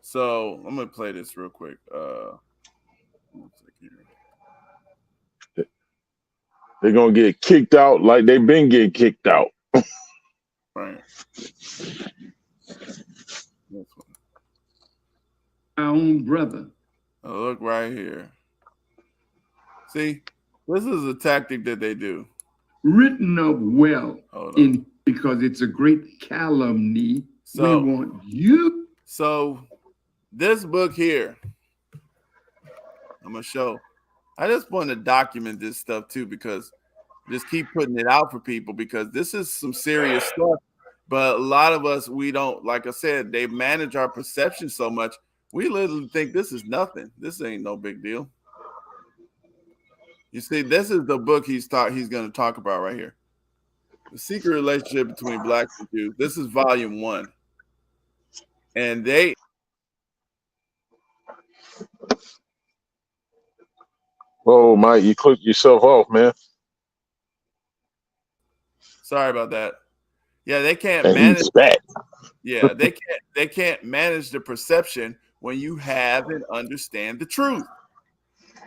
So I'm gonna play this real quick. They're gonna get kicked out like they've been getting kicked out. Right. Our own brother. Oh, look right here. See, this is a tactic that they do. Written up well because it's a great calumny. So, we want you. So this book here, I'm gonna show. I just want to document this stuff too, because just keep putting it out for people, because this is some serious stuff. But a lot of us, we don't, like I said, they manage our perception so much. We literally think this is nothing. This ain't no big deal. You see, this is the book he's going to talk about right here. The Secret Relationship Between Blacks and Jews. This is volume 1. And Oh, Mike, you clicked yourself off, man. Sorry about that. Yeah, they can't manage that. Yeah, they can't manage the perception when you have and understand the truth.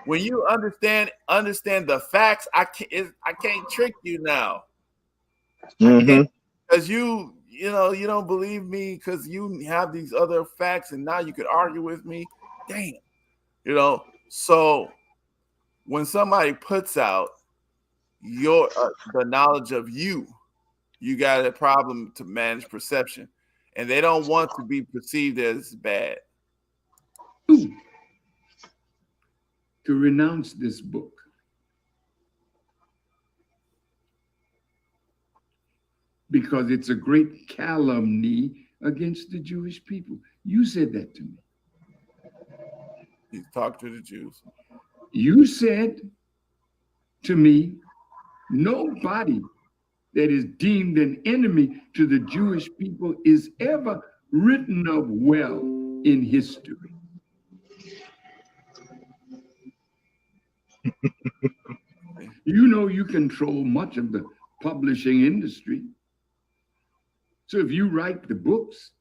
When you understand the facts, I can't trick you now. Because you don't believe me because you have these other facts, and now you could argue with me. Damn. So when somebody puts out the knowledge of you got a problem to manage perception, and they don't want to be perceived as bad. To renounce this book. Because it's a great calumny against the Jewish people. You said that to me. He talked to the Jews. You said to me Nobody that is deemed an enemy to the Jewish people is ever written of well in history. You know you control much of the publishing industry. So if you write the books,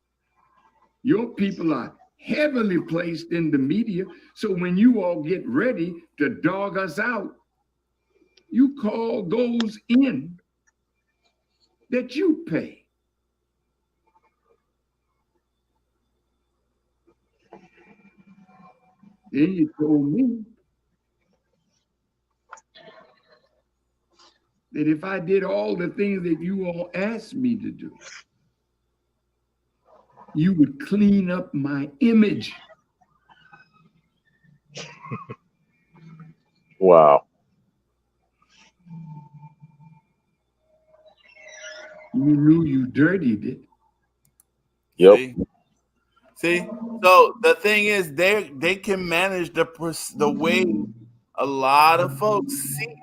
your people are heavily placed in the media. So when you all get ready to dog us out, you call those in that you pay. Then you told me that if I did all the things that you all asked me to do, you would clean up my image. Wow. You knew you dirtied it. Yep. See? So the thing is, they can manage the way a lot of folks see.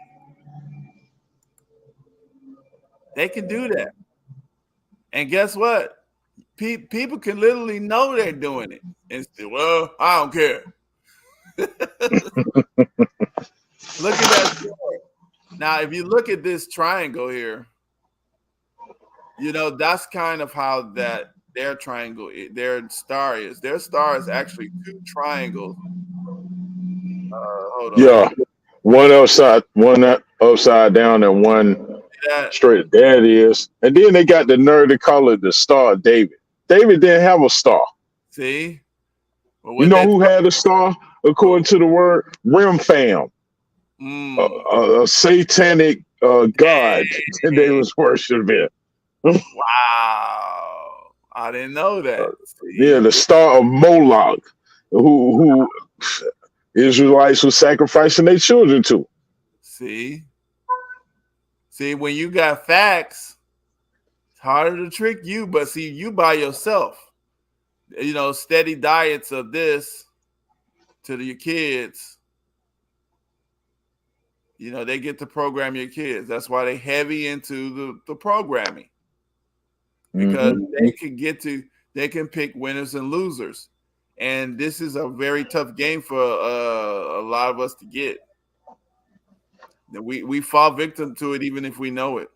They can do that. And guess what? People can literally know they're doing it and say, well, I don't care. Look at that story. Now, if you look at this triangle here, you know, that's kind of how that their triangle, their star is. Their star is actually two triangles. Hold on. Yeah. One upside down and one straight. There it is. And then they got the nerve to call it the Star of David. David didn't have a star. See? Well, you know who had a star according to the word? Rimfam. A satanic god that they was worshiping. Wow. I didn't know that. Yeah, the star of Moloch, who Israelites were sacrificing their children to. See, when you got facts, it's harder to trick you. But see, you by yourself, you know, steady diets of this to your kids. You know, they get to program your kids. That's why they heavy into the programming. Because they can pick winners and losers. And this is a very tough game for a lot of us to get. We fall victim to it even if we know it.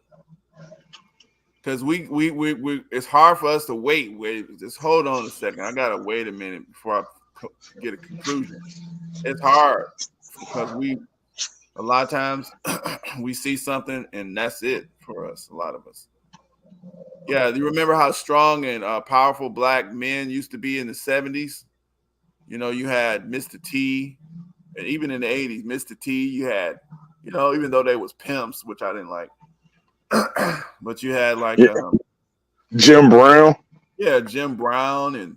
Because we it's hard for us to wait. Just hold on a second. I gotta wait a minute before I get a conclusion. It's hard because a lot of times we see something and that's it for us, a lot of us. Yeah, you remember how strong and powerful black men used to be in the 70s? You know, you had Mr. T, and even in the 80s, Mr. T, you had, you know, even though they was pimps, which I didn't like, but you had like Jim Brown. Yeah, Jim Brown, and,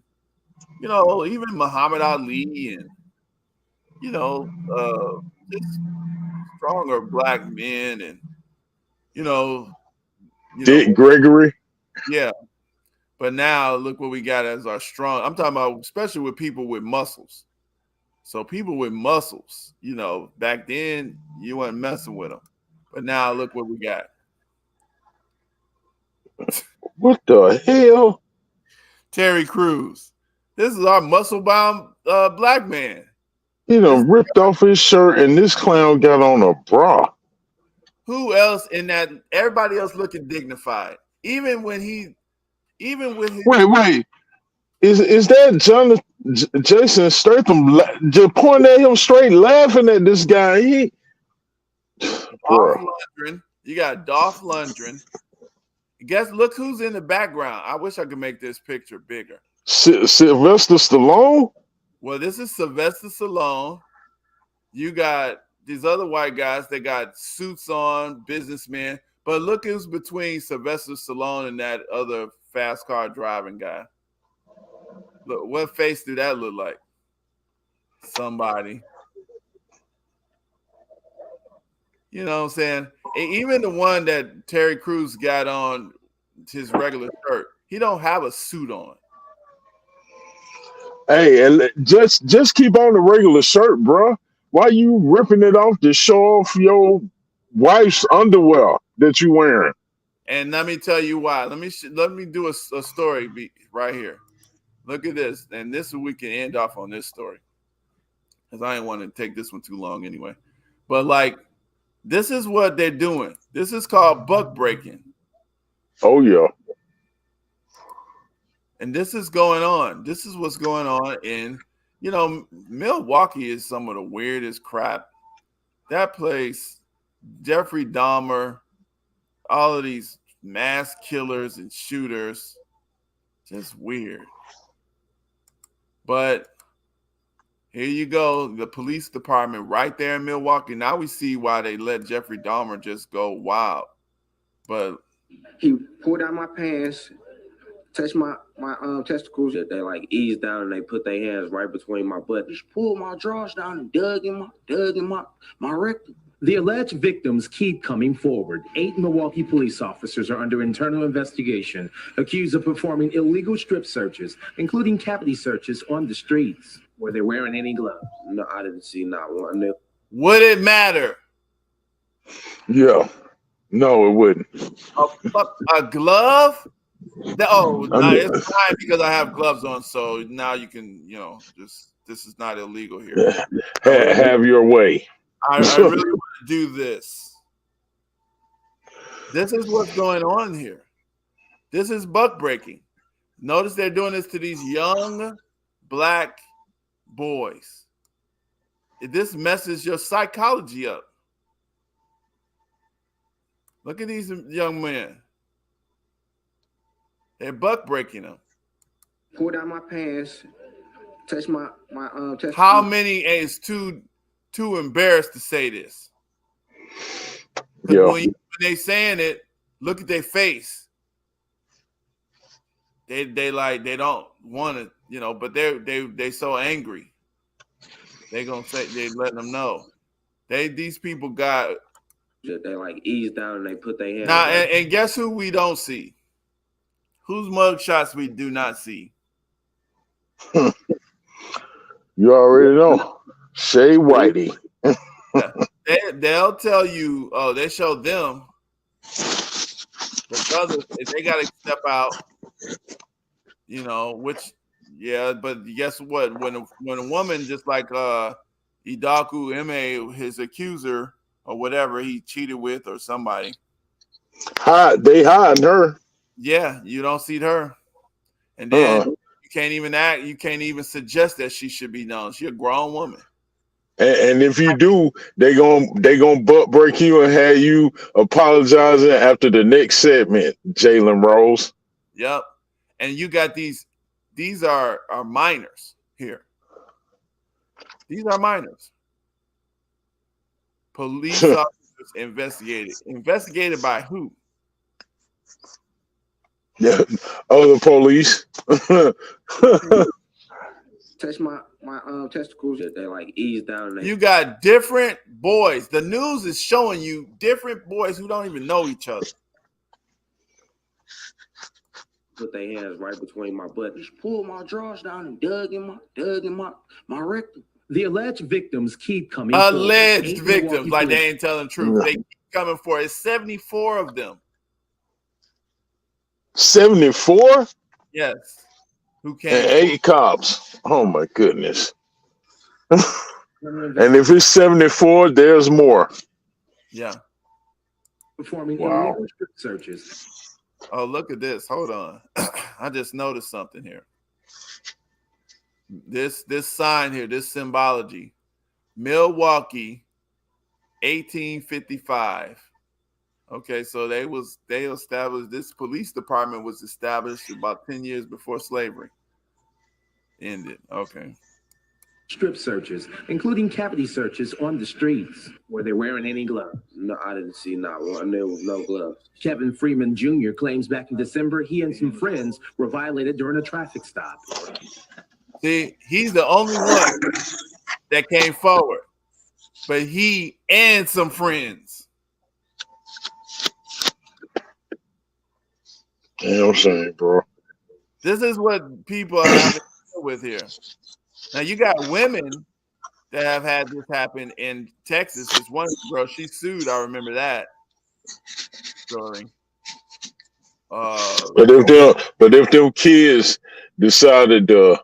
you know, even Muhammad Ali, and, you know, just stronger black men, and, you know, Dick Gregory. Yeah. But now look what we got as our strong. I'm talking about especially with people with muscles. So people with muscles, you know, back then you weren't messing with them. But now look what we got. What the hell? Terry Crews. This is our muscle-bound black man. He done ripped off his shirt and this clown got on a bra. Who else in that? Everybody else looking dignified. Even with his Wait. Is that Jason Statham just pointing at him straight, laughing at this guy? Dolph Lundgren. You got Dolph Lundgren. Look who's in the background. I wish I could make this picture bigger. Sylvester Stallone? Well, this is Sylvester Stallone. You got these other white guys. They got suits on, businessmen. But look who's between Sylvester Stallone and that other fast car driving guy. Look, what face do that look like? Somebody. You know what I'm saying? Even the one that Terry Crews got on his regular shirt, he don't have a suit on. Hey, just keep on the regular shirt, bro. Why you ripping it off to show off your wife's underwear that you wearing. And let me tell you why. Let me do a story right here. Look at this, and this we can end off on this story, because I didn't want to take this one too long anyway. But like, this is what they're doing. This is called buck breaking. Oh yeah. And this is going on. This is what's going on in, Milwaukee is some of the weirdest crap. That place, Jeffrey Dahmer, all of these mass killers and shooters, just weird. But here you go, the police department right there in Milwaukee. Now we see why they let Jeffrey Dahmer just go wild. But he pulled out my pants, touched my testicles. They like eased down and they put their hands right between my butt. Just pulled my drawers down and dug in my rectum. The alleged victims keep coming forward. 8 Milwaukee police officers are under internal investigation, accused of performing illegal strip searches, including cavity searches on the streets. Were they wearing any gloves? No, I didn't see not one. Would it matter? Yeah. No, it wouldn't. A glove? It's fine because I have gloves on, so now you can, this is not illegal here. Have your way. I really want to do this. This is what's going on here. This is buck breaking. Notice they're doing this to these young black boys. This messes your psychology up. Look at these young men. They're buck breaking them. Pulled out my pants, touched my testicles. How many is too embarrassed to say this? Yeah. When they saying it, look at their face. They don't want to, but they so angry. They gonna say, they letting them know. These people got. They like eased down and they put their hands. Now and guess who we don't see? Whose mugshots we do not see? You already know. Shay Whitey. They'll tell you, they show them the brothers, if they got to step out, but guess what? When a woman, just like Idaku Ime, his accuser or whatever he cheated with or somebody. They hiding her. Yeah, you don't see her. And then you can't even suggest that she should be known. She's a grown woman. And if you do, they gonna butt break you and have you apologizing after the next segment, Jalen Rose. Yep. And you got these are minors here. These are minors. Police officers investigated. Investigated by who? Yeah, other police. Touch my testicles. They like eased down. You got different boys. The news is showing you different boys who don't even know each other. Put their hands right between my butt. Just pulled my drawers down and dug in my rectum. The alleged victims keep coming. Alleged victims, like they ain't telling the truth. Yeah. They keep coming for it. 74 of them. 74? Yes. Who came? And 8 cops. Oh my goodness. And if it's 74, there's more. Yeah. Performing illegal strip searches. Oh, look at this. Hold on. I just noticed something here. This sign here, this symbology. Milwaukee, 1855. Okay, so they established, this police department was established about 10 years before slavery ended. Okay. Strip searches, including cavity searches on the streets. Were they wearing any gloves? No, I didn't see not one. There was no gloves. Kevin Freeman Jr. claims back in December he and some friends were violated during a traffic stop. See, he's the only one that came forward, but he and some friends. You know what I'm saying, bro? This is what people are having to deal with here. Now you got women that have had this happen in Texas. This one girl, she sued. I remember that story. But if them kids decided to,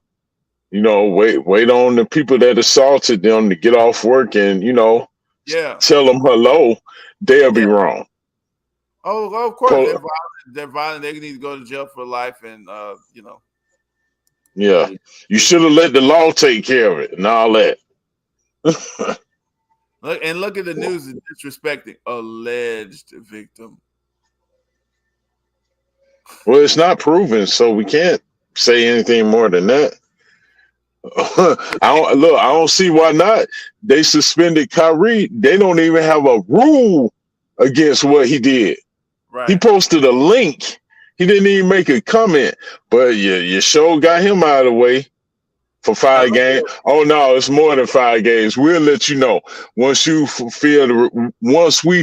wait on the people that assaulted them to get off work and tell them hello, they'll be wrong. Oh, of course they're violent. They need to go to jail for life, and Yeah, you should have let the law take care of it and all that. Look at the news is disrespecting alleged victim. Well, it's not proven, so we can't say anything more than that. I don't see why not. They suspended Kyrie. They don't even have a rule against what he did. Right. He posted a link. He didn't even make a comment. But your show got him out of the way for 5 games. Oh no, it's more than 5 games. We'll let you know once we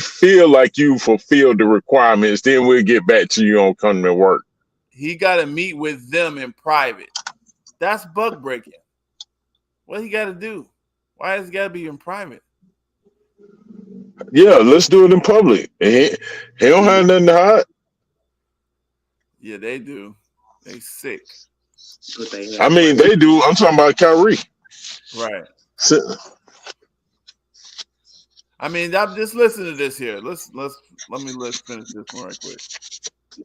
feel like you fulfilled the requirements. Then we'll get back to you on coming to work. He got to meet with them in private. That's bug breaking. What he got to do? Why does it got to be in private? Yeah, let's do it in public. He don't have nothing to hide. Yeah, they do. They sick. I mean, they do. I'm talking about Kyrie. Right. I mean, just listen to this here. Let's finish this one right quick.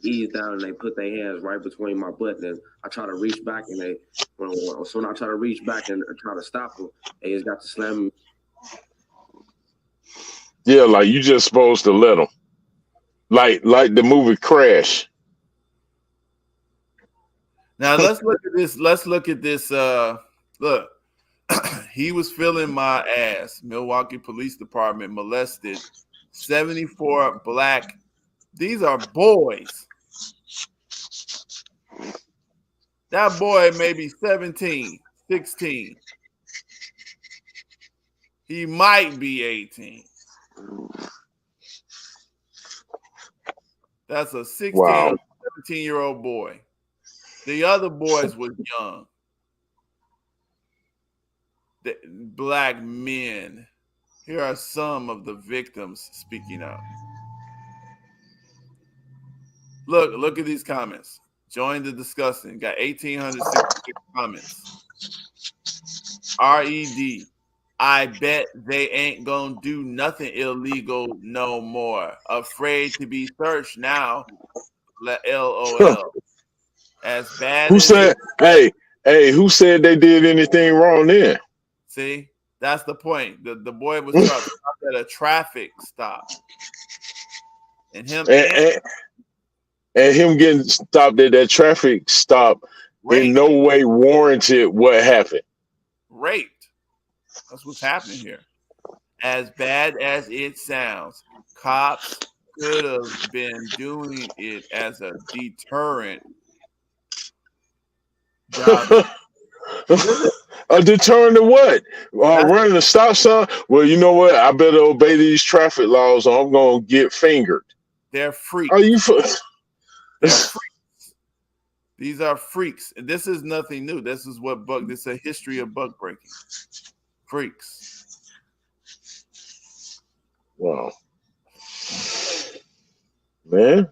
Ease down and they put their hands right between my butt, and I try to reach back and when I try to reach back and try to stop them, they just got to slam me. Yeah, like you just supposed to let them. Like the movie Crash. Now let's look at this. Let's look at this. Look, he was feeling my ass. Milwaukee Police Department molested 74 black. These are boys. That boy may be 17, 16. He might be 18. That's a 16 or 17-year-old boy. The other boys were young. The black men. Here are some of the victims speaking out. Look at these comments. Join the discussion. Got 1,866 comments. RED. I bet they ain't gonna do nothing illegal no more. Afraid to be searched now. LOL. As bad. Who said? Hey, who said they did anything wrong then? See, that's the point. The boy was stopped at a traffic stop, and him getting stopped at that traffic stop in no way warranted what happened. Raped. That's what's happening here. As bad as it sounds, cops could have been doing it as a deterrent. A deterrent to what? Running a stop sign? Well, you know what? I better obey these traffic laws or I'm going to get fingered. They're freaks. Are you They're freaks. These are freaks. And this is nothing new. This is this is a history of bug breaking. Freaks. Wow. Man.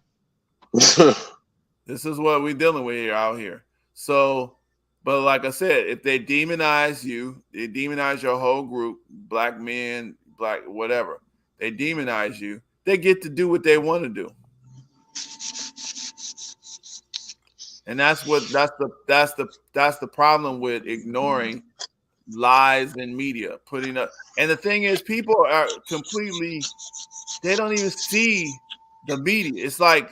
This is what we're dealing with here out here. So, but like I said, if they demonize you, they demonize your whole group, black men, black whatever. They demonize you. They get to do what they want to do. And that's the problem with ignoring lies in media, putting up. And the thing is, people are completely, they don't even see the media. It's like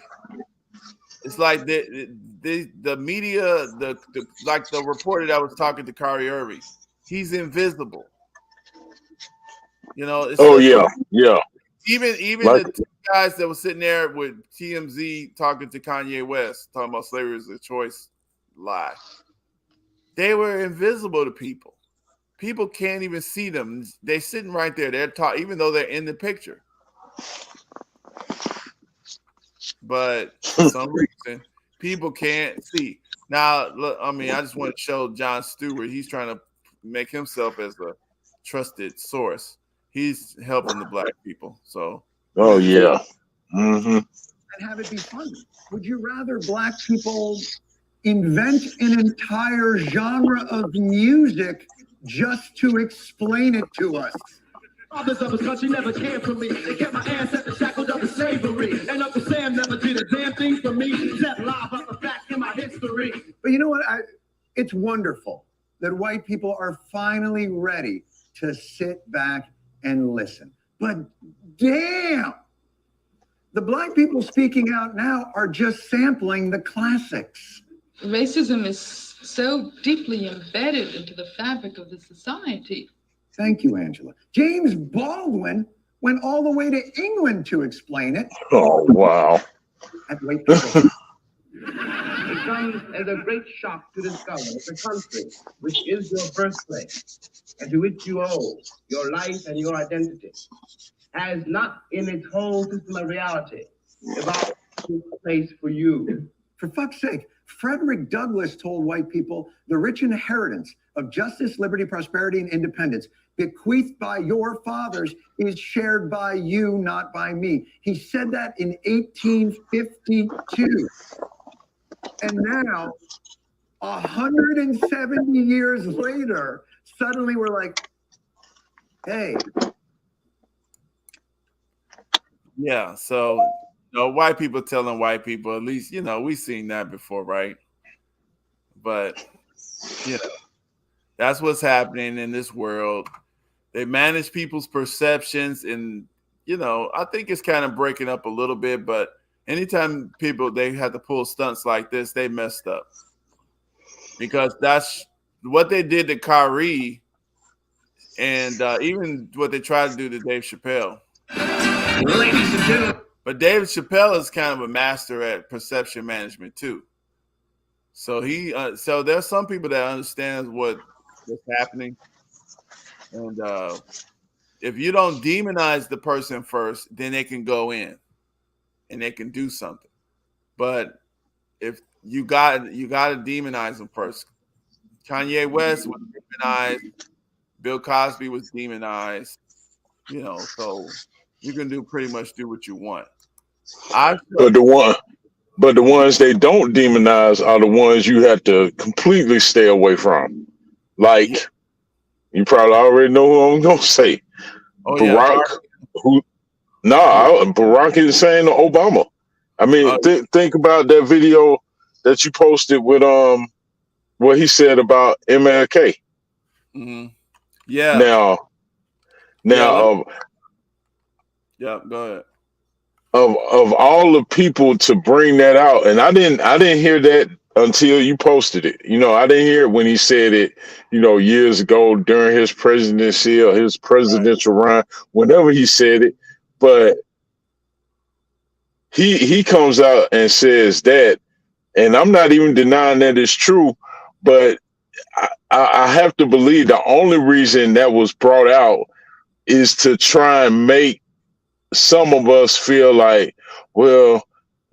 the media, like the reporter that was talking to Kyrie Irving, he's invisible. You know. Yeah. Even like, the two guys that were sitting there with TMZ talking to Kanye West, talking about slavery is a choice lie. They were invisible to people. People can't even see them. They're sitting right there. They're talking, even though they're in the picture. But for some reason, people can't see. Now, look, I mean, I just want to show Jon Stewart. He's trying to make himself as a trusted source. He's helping the black people. So. Oh yeah. Mm-hmm. And have it be funny. Would you rather black people invent an entire genre of music just to explain it to us? Fathers of this country never cared for me. They kept my ancestors shackled up to slavery. And Uncle Sam never did a damn thing for me. Set live up the fact in my history. But you know what? It's wonderful that white people are finally ready to sit back and listen. But damn, the black people speaking out now are just sampling the classics. Racism is so deeply embedded into the fabric of the society. Thank you, Angela. James Baldwin went all the way to England to explain it. Oh, wow. And white people. It comes as a great shock to discover that the country, which is your birthplace, and to which you owe your life and your identity, has not in its whole system of reality evolved a place for you. For fuck's sake, Frederick Douglass told white people the rich inheritance of justice, liberty, prosperity, and independence bequeathed by your fathers is shared by you, not by me. He said that in 1852. And now, 170 years later, suddenly we're like, hey. Yeah, so white people telling white people, at least, we've seen that before, right? But, that's what's happening in this world. They manage people's perceptions, and, I think it's kind of breaking up a little bit, but anytime they have to pull stunts like this, they messed up. Because that's what they did to Kyrie, and even what they tried to do to Dave Chappelle. Ladies and gentlemen. But David Chappelle is kind of a master at perception management too. So so there's some people that understand what's happening, and if you don't demonize the person first, then they can go in, and they can do something. But if you got to demonize them first. Kanye West was demonized. Bill Cosby was demonized. So you can pretty much do what you want. But the ones they don't demonize are the ones you have to completely stay away from. Like, you probably already know who I'm gonna say. Oh, Barack. Barack is saying to Obama. I mean, think about that video that you posted with what he said about MLK. Mm-hmm. Yeah. Now. Yeah, go ahead. Of all the people to bring that out, and I didn't hear that until you posted it. I didn't hear it when he said it, years ago during his presidency or his presidential run, whenever he said it. But he comes out and says that, and I'm not even denying that it's true, but I have to believe the only reason that was brought out is to try and make some of us feel like, well,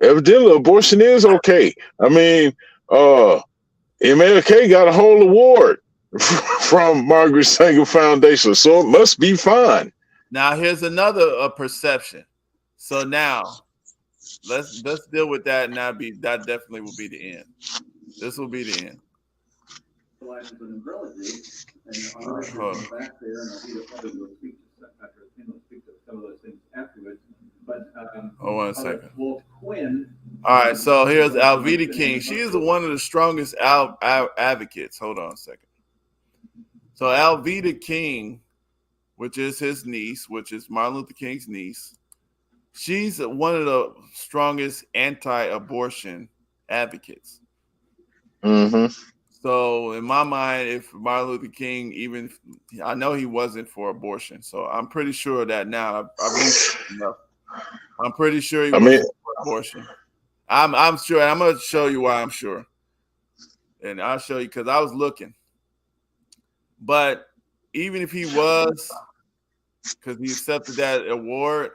evidently abortion is okay. I mean, MLK got a whole award from Margaret Sanger Foundation, so it must be fine. Now here's another perception. So now let's deal with that, and that definitely will be the end. This will be the end. Hold on a second. All right, so here's Alveda King. She is one of the strongest advocates. Hold on a second. So Alveda King, which is his niece, which is Martin Luther King's niece, she's one of the strongest anti-abortion advocates. Mm-hmm. So in my mind, if Martin Luther King, I know he wasn't for abortion, so I'm pretty sure that now I'm pretty sure he wasn't for abortion. I'm sure. I'm going to show you why I'm sure, and I'll show you because I was looking. But even if he was, because he accepted that award,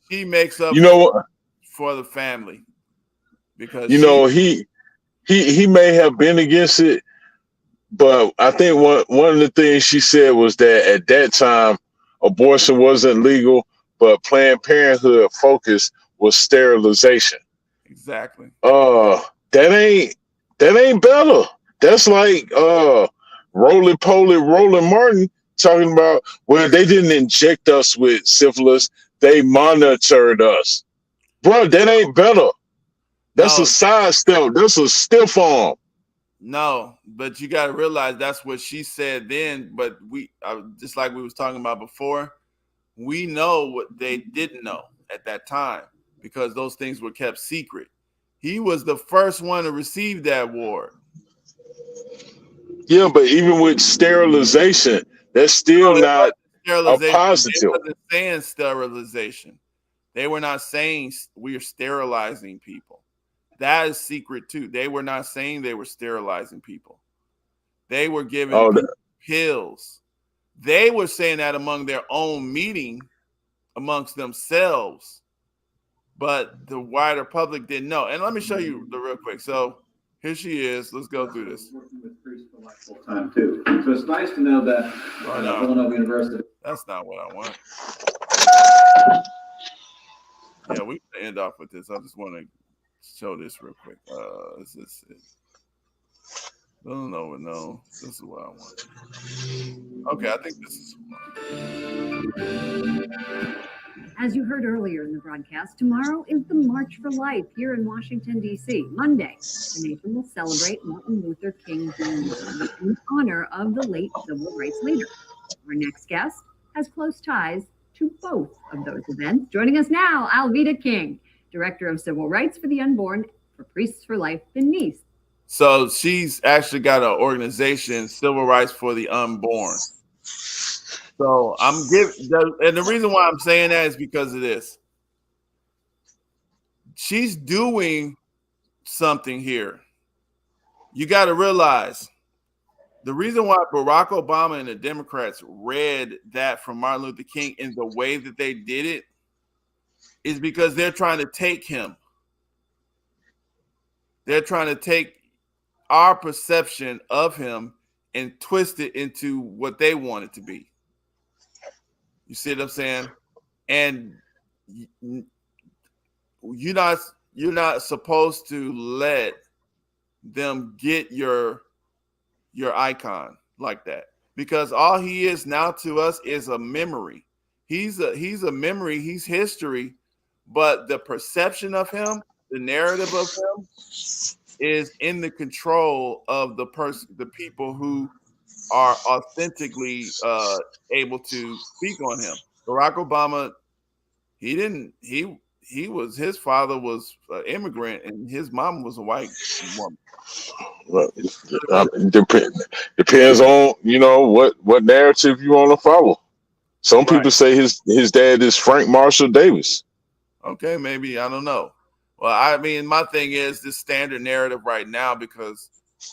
he makes up for the family. Because he may have been against it, But I think one of the things she said was that at that time, abortion wasn't legal, but Planned Parenthood focus was sterilization. Exactly. That ain't better. That's like Roly Poly Roland Martin talking about, well, they didn't inject us with syphilis, they monitored us. Bro, that ain't better. That's a No, sidestep. That's a stiff arm. no, but you got to realize that's what she said then. But we, just like we was talking about before, we know what they didn't know at that time because those things were kept secret. He was the first one to receive that award. Yeah, but even with sterilization, that's still No, it not wasn't a sterilization. They positive. wasn't saying sterilization. They were not saying we are sterilizing people. That is secret too. They were not saying they were sterilizing people. They were giving Oh, people pills. They were saying that among their own meeting amongst themselves, but the wider public didn't know. And let me show you the real quick. So here she is. Let's go through this. Time too. So it's nice to know that Villanova University. That's not what I want. Yeah, we can end off with this. I just want to show this real quick. Is this it? No. This is what I want. Okay, I think this is. As you heard earlier in the broadcast, tomorrow is the March for Life here in Washington, D.C. Monday, the nation will celebrate Martin Luther King Jr. in honor of the late civil rights leader. Our next guest has close ties to both of those events. Joining us now, Alveda King, Director of Civil Rights for the Unborn for Priests for Life in Nice. So she's actually got an organization, Civil Rights for the Unborn. So and the reason why I'm saying that is because of this. She's doing something here. You got to realize the reason why Barack Obama and the Democrats read that from Martin Luther King in the way that they did it is because they're trying to take him. They're trying to take our perception of him and twist it into what they want it to be. You see what I'm saying? And you're not supposed to let them get your icon like that, because all he is now to us is a memory. He's a memory. He's history, but the perception of him, the narrative of him, is in the control of the people who are authentically able to speak on him. Barack Obama, his father was an immigrant and his mom was a white woman. Well, depends on what narrative you want to follow. Some people say his dad is Frank Marshall Davis. Okay, maybe, I don't know. Well, I mean, my thing is this standard narrative right now, because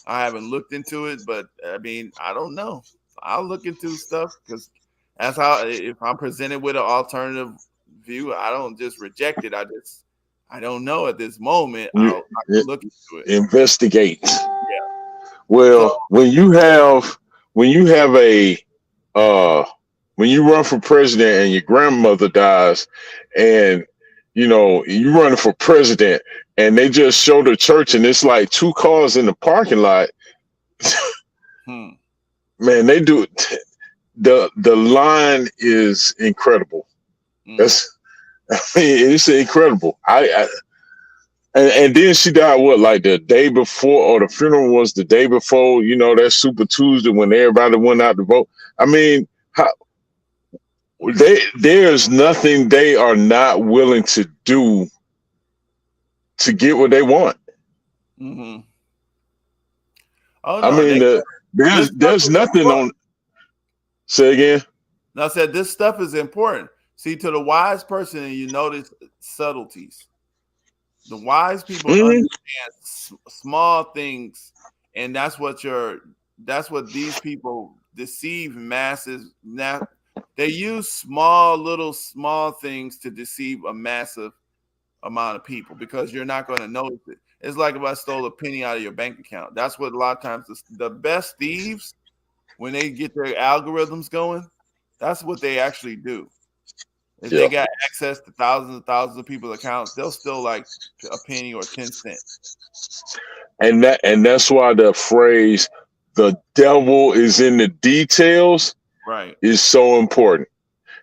I haven't looked into it, but I mean, I don't know. I'll look into stuff because that's how, if I'm presented with an alternative view, I don't just reject it. I don't know at this moment. I'll look into it. Investigate. Yeah. Well, so, when you run for president and your grandmother dies, and you running for president, and they just show the church, and it's like 2 cars in the parking lot. Man, they do it. The line is incredible. It's incredible. And then she died like the day before, or the funeral was the day before. That Super Tuesday when everybody went out to vote. I mean, there's nothing they are not willing to do to get what they want. Mm-hmm. Oh, no, I mean, there's nothing on. Say again. No, I said this stuff is important. See, to the wise person, and you notice subtleties. The wise people understand small things, and that's what these people deceive masses. Now they use small things to deceive a massive amount of people, because you're not going to notice it. It's like if I stole a penny out of your bank account. That's what a lot of times the best thieves, when they get their algorithms going, that's what they actually do. If they got access to thousands and thousands of people's accounts, they'll steal like a penny or 10 cents. And that's why the phrase "the devil is in the details" is so important,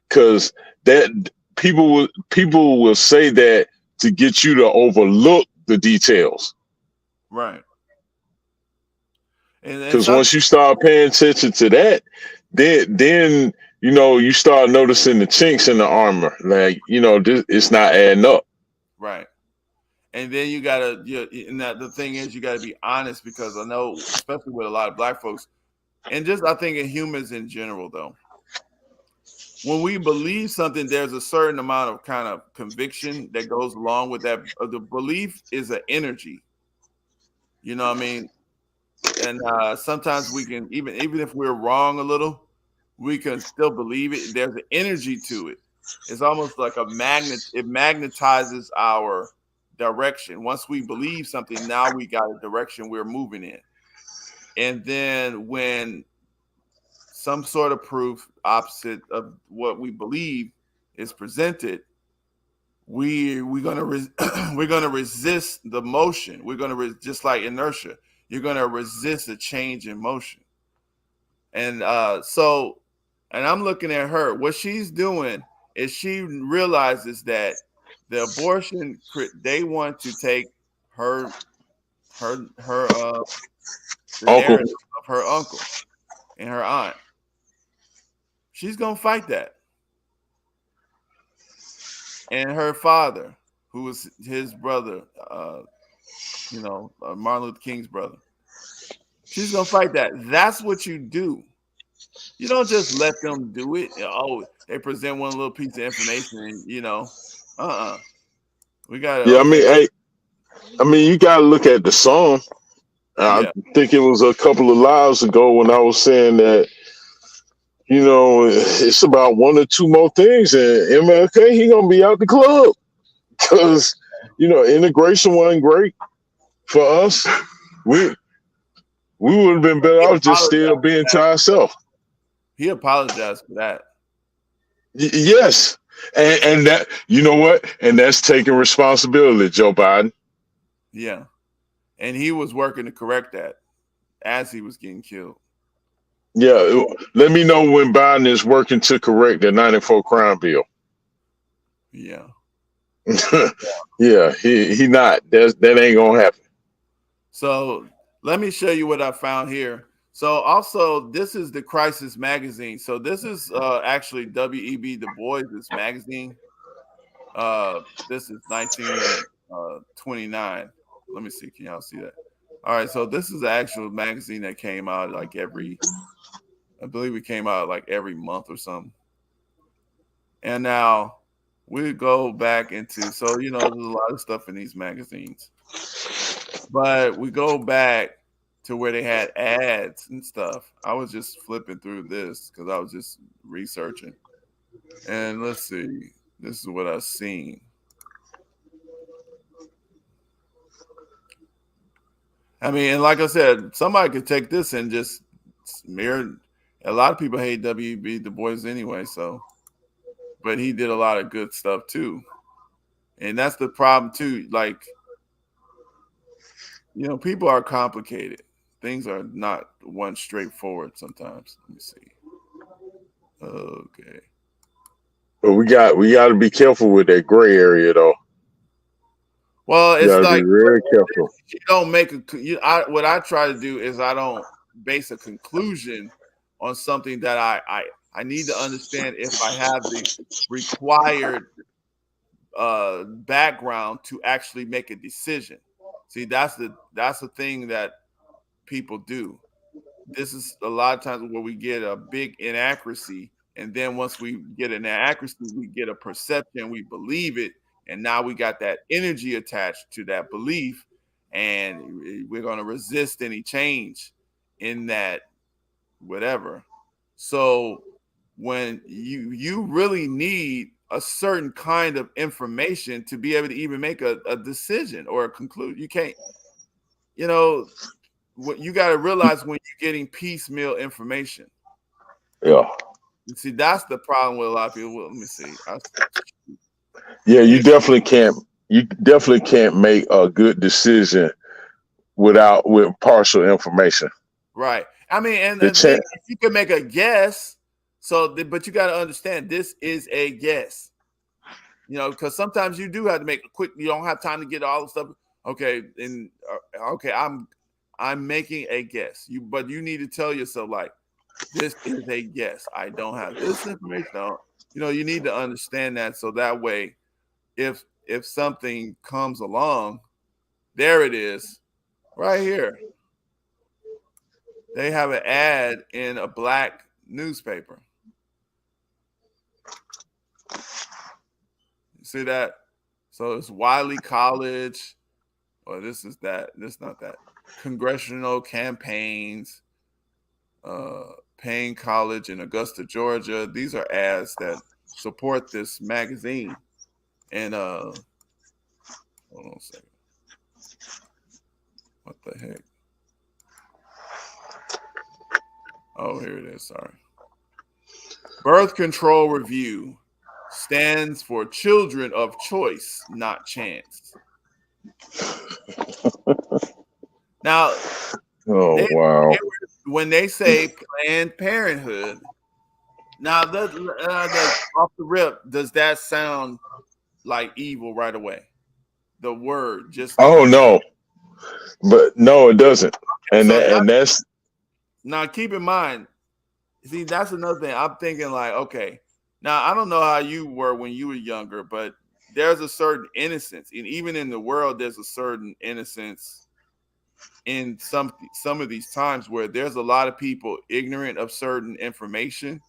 because that people will say that to get you to overlook the details. Right. Because once you start paying attention to that, then you start noticing the chinks in the armor. Like, it's not adding up. Right. And then you gotta, and that the thing is, you gotta be honest, because I know, especially with a lot of Black folks, and just I think in humans in general, though, when we believe something, there's a certain amount of kind of conviction that goes along with that. The belief is an energy. You know what I mean? And sometimes we can, even if we're wrong a little, we can still believe it. There's an energy to it. It's almost like a magnet. It magnetizes our direction. Once we believe something, now we got a direction we're moving in. And then when some sort of proof opposite of what we believe is presented, we're gonna resist the motion. We're gonna just like inertia. You're gonna resist a change in motion. And and I'm looking at her. What she's doing is she realizes that the abortion, they want to take the narrative of her uncle and her aunt. She's gonna fight that. And her father, who was his brother, Martin Luther King's brother. She's gonna fight that. That's what you do. You don't just let them do it. Oh, they present one little piece of information, and we got to. Yeah, I mean, you got to look at the song. I think it was a couple of lives ago when I was saying that, it's about one or two more things, and MLK, he gonna be out the club because integration wasn't great for us. We would have been better off just still being to ourselves. He apologized for that. Yes, and that, you know what, and that's taking responsibility, Joe Biden. Yeah, and he was working to correct that as he was getting killed. Yeah, let me know when Biden is working to correct the 94 crime bill. Yeah. Yeah, he not. That ain't gonna happen. So let me show you what I found here. So also, this is the Crisis magazine. So this is actually W.E.B. Du Bois' magazine. This is 1929. Let me see. Can y'all see that? All right. So this is the actual magazine that came out like I believe it came out like every month or something. And now we go back into, so, there's a lot of stuff in these magazines. But we go back to where they had ads and stuff. I was just flipping through this because I was just researching. And let's see. This is what I've seen. I mean, and like I said, somebody could take this and just smear. A lot of people hate W.E.B. Du Bois anyway, so. But he did a lot of good stuff too. And that's the problem too. Like, people are complicated. Things are not one straightforward sometimes. Let me see. Okay. But we got to be careful with that gray area though. Well, it's like, be very careful. You don't make what I try to do is I don't base a conclusion on something that I need to understand if I have the required background to actually make a decision. See, that's the thing that people do. This is a lot of times where we get a big inaccuracy, and then once we get an inaccuracy, we get a perception, we believe it, and now we got that energy attached to that belief, and we're going to resist any change in that whatever. So when you really need a certain kind of information to be able to even make a decision or a conclusion. You can't, you know, what you got to realize when you're getting piecemeal information. Yeah. You see, that's the problem with a lot of people. Well, let me see. Yeah, you definitely can't. You definitely can't make a good decision with partial information. Right. I mean, and then you can make a guess. But you got to understand, this is a guess. You know, because sometimes you do have to make a quick. You don't have time to get all the stuff. Okay, and okay, I'm making a guess. But you need to tell yourself, like, this is a guess. I don't have this information. You know, you need to understand that, so that way, if something comes along, there it is, right here. They have an ad in a black newspaper. You see that? So it's Wiley College, or this is that. This not that. Congressional campaigns, Payne College in Augusta, Georgia. These are ads that support this magazine. And hold on a second. What the heck? Oh, here it is. Sorry. Birth Control Review stands for children of choice, not chance. Now, wow. When they say Planned Parenthood, now off the rip, does that sound like evil right away? The word just. Oh no, but no, it doesn't. And that's. Now keep in mind, see, that's another thing. I'm thinking like, okay, now I don't know how you were when you were younger, but there's a certain innocence, and even in the world, there's a certain innocence in some of these times where there's a lot of people ignorant of certain information,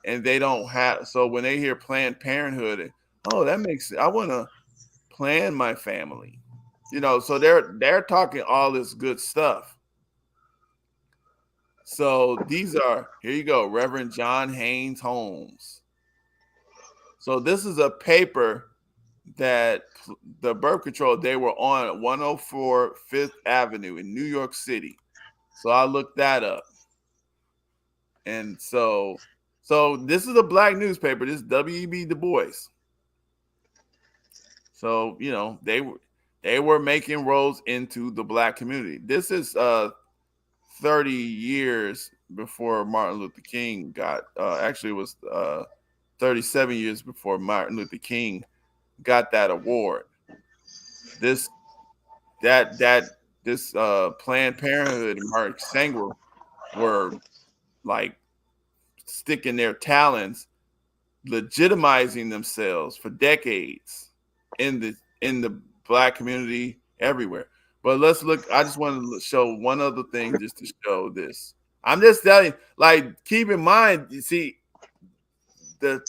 and they don't have. So when they hear Planned Parenthood, oh, that makes sense. I want to plan my family, you know. So they're talking all this good stuff. So these are, here you go, Reverend John Haynes Holmes. So this is a paper that the birth control, they were on 104 Fifth Avenue in New York City. So I looked that up. And so this is a black newspaper. This is W.E.B. Du Bois. So, you know, they were making inroads into the black community. This is 30 years before Martin Luther King got, actually it was 37 years before Martin Luther King got that award. This Planned Parenthood and Mark Sanger were like sticking their talons, legitimizing themselves for decades in the black community everywhere. But let's look. I just want to show one other thing just to show this. I'm just telling you, like, keep in mind, you see, the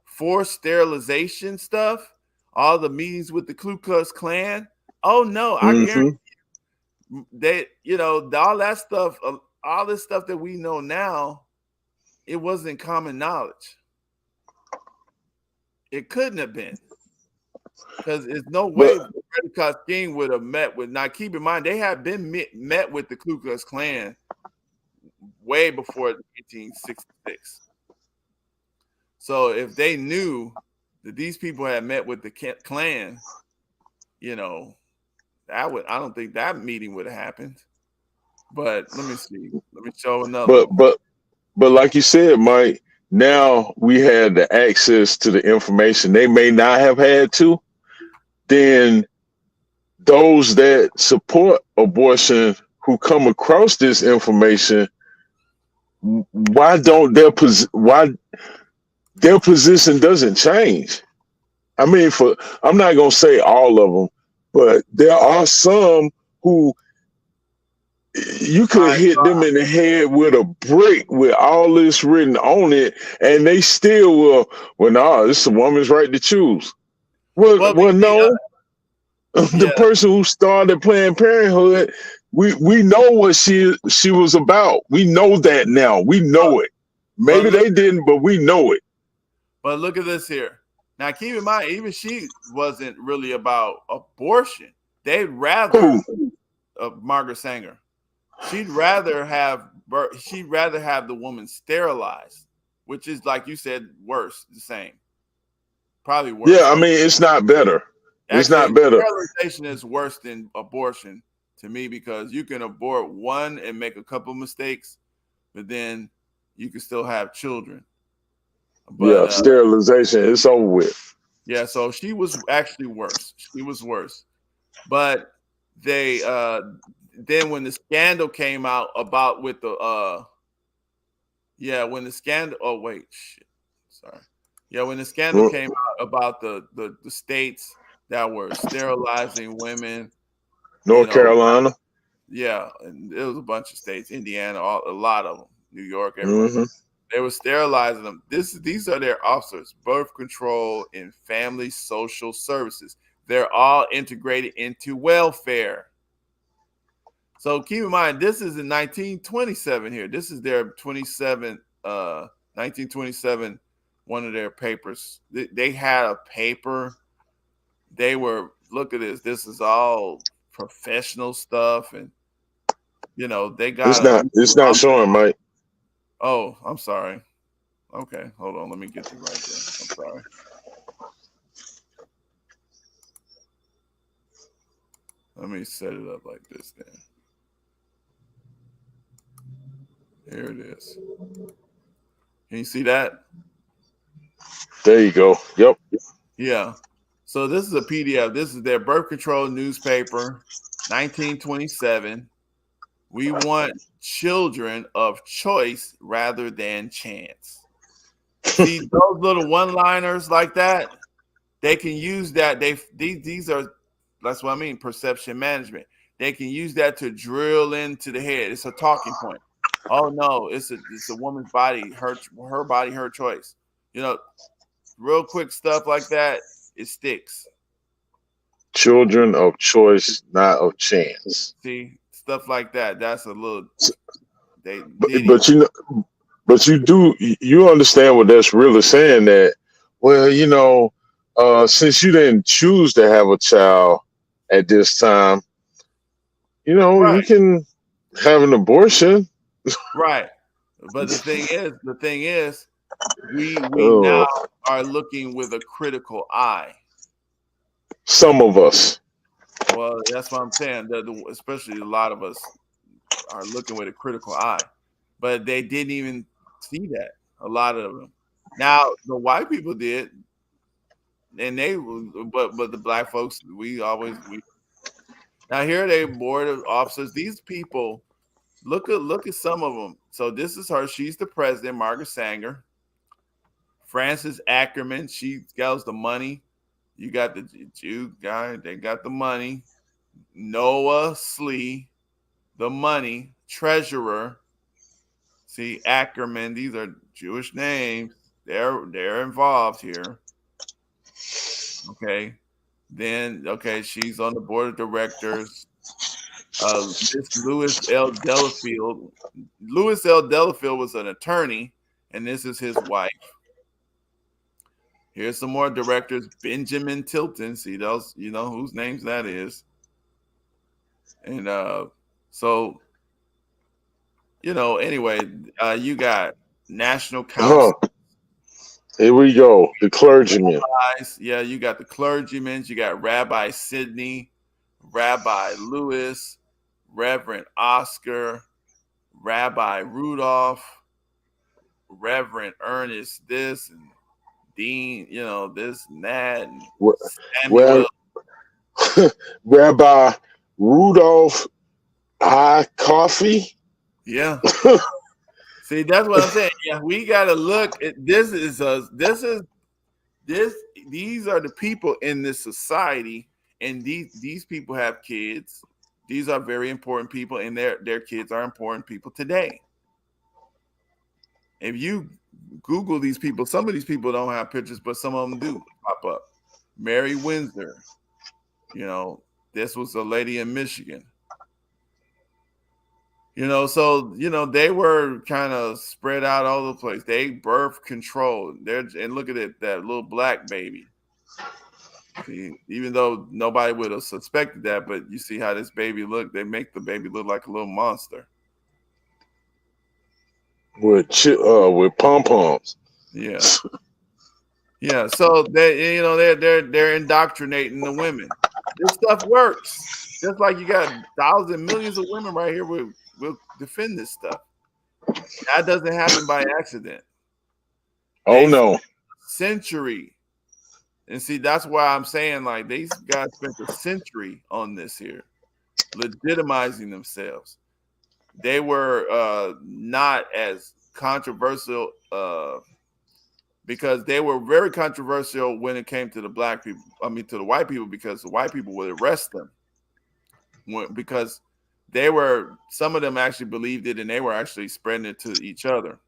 forced sterilization stuff, all the meetings with the Ku Klux Klan. Oh no, I guarantee you, they, you know, all that stuff, all this stuff that we know now, it wasn't common knowledge. It couldn't have been. Because there's no way Fred King would have met with. Now, keep in mind, they had been met with the Ku Klux Klan way before 1866. So if they knew that these people had met with the Klan, you know, I don't think that meeting would have happened. But let me see. Let me show another. But like you said, Mike, now we had the access to the information they may not have had to. Then those that support abortion who come across this information, why their position doesn't change? I mean, I'm not gonna say all of them, but there are some who you could hit them in the head with a brick with all this written on it, and they still will. Well, no, this is a woman's right to choose. Well, no. The person who started Planned Parenthood, we know what she was about. We know that now. We know it. Maybe they didn't, but we know it. But look at this here. Now, keep in mind, even she wasn't really about abortion. They'd rather Margaret Sanger. She'd rather have the woman sterilized, which is, like you said, worse. The same, probably worse. Yeah, I mean, it's not better. It's Actually, not better. sterilization is worse than abortion to me, because you can abort one and make a couple mistakes, but then you can still have children. But sterilization, it's over with. yeah, so she was actually worse. She was worse. But they then when the scandal came out about with the when the scandal when the scandal came out about the states that were sterilizing women, North Carolina. Yeah, and it was a bunch of states, Indiana, a lot of them, New York, everywhere. Mm-hmm. They were sterilizing them. These are their officers: birth control and family social services. They're all integrated into welfare. So keep in mind, this is in 1927 here. This is their 1927, one of their papers. They had a paper. They were, look at this. This is all professional stuff. And, they got It's not showing, Mike. Oh, I'm sorry. Okay, hold on. Let me get this right there. I'm sorry. Let me set it up like this then. Here it is. Can you see that? There you go. Yep. Yeah. So this is a PDF. This is their birth control newspaper, 1927. We want children of choice rather than chance. See those little one-liners like that? They can use that. These are, that's what I mean, perception management. They can use that to drill into the head. It's a talking point. Oh no, it's a woman's body, her body, her choice. Real quick stuff like that, it sticks. Children of choice, not of chance. See, stuff like that. That's a little. But you understand what that's really saying, that, well, since you didn't choose to have a child at this time, right. You can have an abortion. Right. But the thing is, we now are looking with a critical eye. Some of us. Well, that's what I'm saying. Especially a lot of us are looking with a critical eye. But they didn't even see that. A lot of them. Now the white people did, and but the black folks, we. Now here they board of officers. These people, look at some of them. So this is her. She's the president, Margaret Sanger. Frances Ackerman. She got the money. You got the Jew guy. They got the money. Noah Slee, the money treasurer. See, Ackerman. These are Jewish names. They're involved here. Okay. Then, she's on the board of directors. This Louis L. Delafield. Louis L. Delafield was an attorney, and this is his wife. Here's some more directors. Benjamin Tilton. See those, whose names that is. And anyway, you got National Council. Here we go. The clergymen. Yeah, you got the clergymen. You got Rabbi Sidney, Rabbi Lewis, Reverend Oscar, Rabbi Rudolph, Reverend Ernest, this and Dean, this and that. And Samuel. Rabbi Rudolph I. Coffee. Yeah. See, that's what I'm saying. Yeah, we gotta look at this. These are the people in this society, and these people have kids. These are very important people, and their kids are important people today. If you Google these people, some of these people don't have pictures, but some of them do pop up. Mary Windsor, this was a lady in Michigan. You know, so they were kind of spread out all over the place. They birth control. And look at it, that little black baby. See, even though nobody would have suspected that, but you see how this baby look. They make the baby look like a little monster. With pom poms. Yeah. Yeah. So they're indoctrinating the women. This stuff works. Just like you got thousands, millions of women right here will defend this stuff. That doesn't happen by accident. Oh no. Century. And see, that's why I'm saying, like, these guys spent a century on this here, legitimizing themselves. They were not as controversial because they were very controversial when it came to the black people. I mean, to the white people, because the white people would arrest them because some of them actually believed it, and they were actually spreading it to each other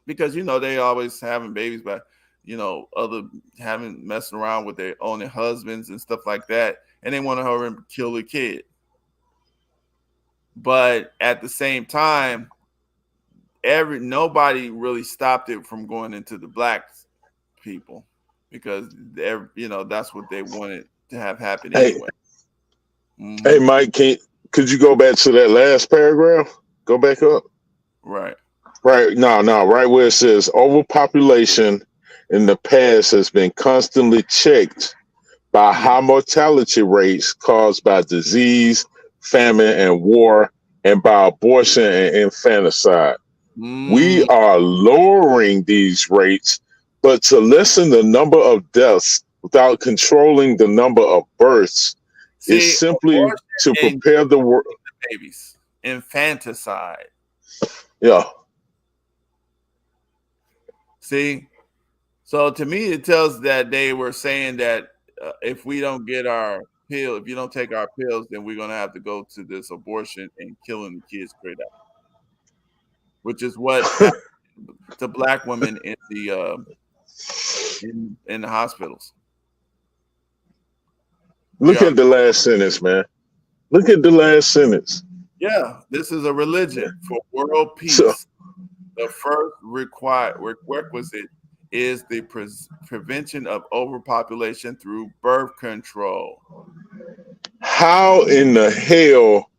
because they always having babies by messing around with their own husbands and stuff like that, and they want to hurry and kill the kid. But at the same time, nobody really stopped it from going into the black people because that's what they wanted to have happen anyway. Hey, Mike, could you go back to that last paragraph? Go back up. Right. No, right where it says overpopulation in the past has been constantly checked by high mortality rates caused by disease, famine, and war, and by abortion and infanticide. We are lowering these rates, but to lessen the number of deaths without controlling the number of births is simply to prepare the world. Babies, infanticide. Yeah. See, so to me, it tells that they were saying that if we don't get our pill, if you don't take our pills, then we're going to have to go to this abortion and killing the kids straight up, which is what happened to black women in the in the hospitals. Look at the last sentence, man. Look at the last sentence. Yeah, this is a religion for world peace. The first requisite is the prevention of overpopulation through birth control. How in the hell,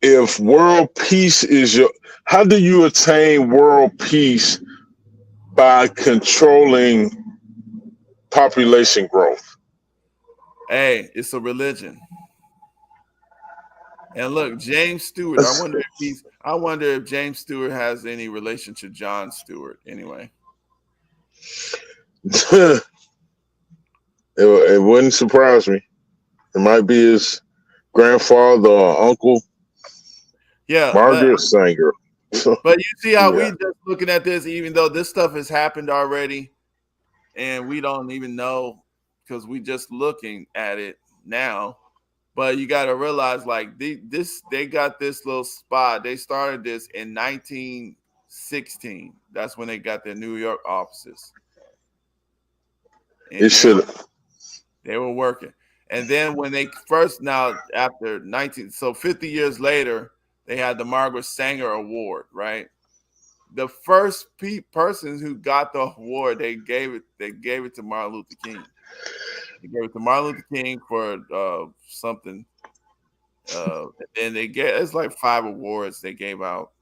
if world peace is how do you attain world peace by controlling population growth? Hey, it's a religion. And look, James Stewart. I wonder if James Stewart has any relation to John Stewart. Anyway, it wouldn't surprise me. It might be his grandfather or uncle. Yeah, Margaret Sanger. But you see how we just looking at this, even though this stuff has happened already, and we don't even know because we just looking at it now. But you got to realize, like, they got this little spot. They started this in 1916. That's when they got their New York offices. And they were working. And then when they first, after 50 years later, they had the Margaret Sanger Award, right? The first person who got the award, they gave it to Martin Luther King. They gave it to Martin Luther King for something. And then it's like 5 awards they gave out.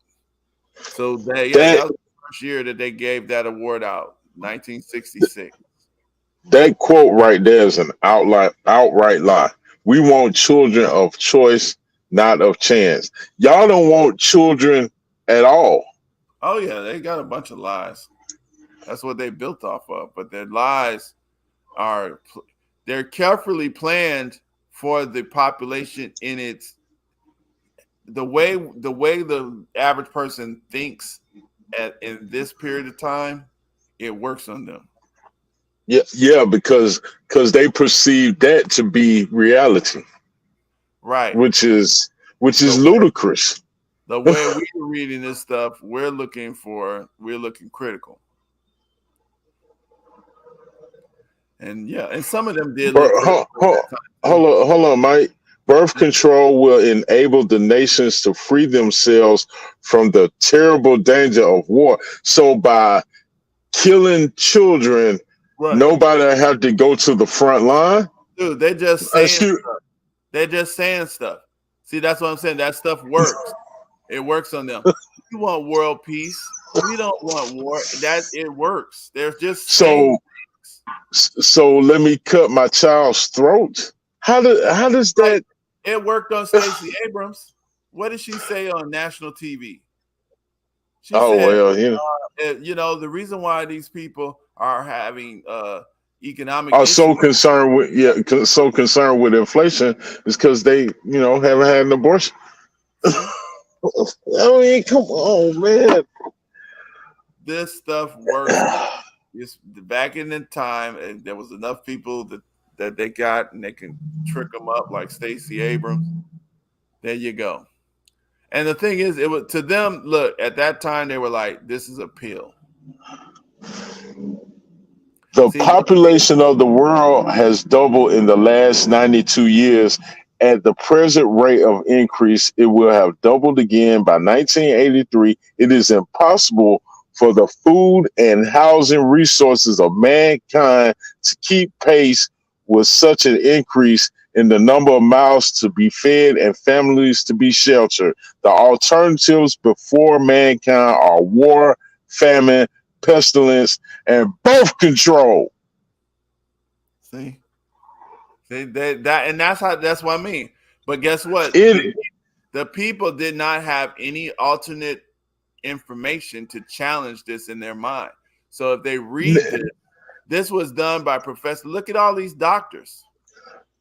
So that was the first year that they gave that award out, 1966. That quote right there is an outright lie. We want children of choice, not of chance. Y'all don't want children at all. Oh yeah, they got a bunch of lies. That's what they built off of. But their lies they're carefully planned for the population in the way the average person thinks in this period of time, it works on them. Yeah, because they perceive that to be reality, right? Which is ludicrous. The way we're reading this stuff, we're looking critical, and some of them did. Hold on, Mike. Birth control will enable the nations to free themselves from the terrible danger of war. So by killing children, Right. nobody have to go to the front line. Dude, they're just saying stuff. They're just saying stuff. See, that's what I'm saying. That stuff works. It works on them. We want world peace. We don't want war. That it works. They're just so let me cut my child's throat. How does that? It worked on Stacey Abrams. What did she say on national TV? She said, you know, the reason why these people are having economic are so concerned with inflation is because they, you know, haven't had an abortion. I mean, come on, man. This stuff works. It's back in the time, and there was enough people that they got, and they can trick them up like Stacey Abrams. There you go. And the thing is, it was to them. Look, at that time, they were like, "This is a pill." The population of the world has doubled in the last 92 years. At the present rate of increase, it will have doubled again by 1983. It is impossible for the food and housing resources of mankind to keep pace with such an increase in the number of mouths to be fed and families to be sheltered. The alternatives before mankind are war, famine, pestilence, and birth control. See that, and that's what I mean. But guess what? The people did not have any alternate information to challenge this in their mind. So if they read this was done by professors. Look at all these doctors.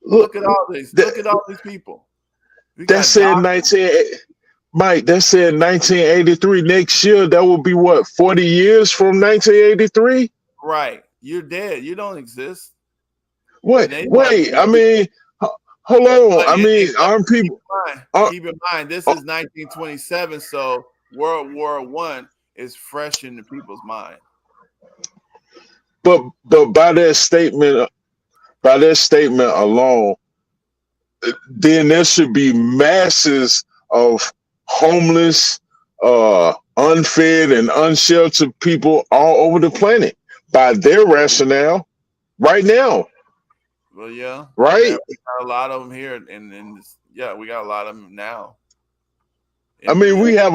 Look at all these. Look at all these people. That said 1983. Next year, that will be what, 40 years from 1983? Right. You're dead. You don't exist. Wait. I mean, hold on. I mean, aren't people? Keep in mind, this is 1927, so World War I is fresh in the people's mind. But by that statement alone, then there should be masses of homeless, unfed, and unsheltered people all over the planet by their rationale right now. Well, yeah. Right? Yeah, we got a lot of them here, and we got a lot of them now. I mean, we have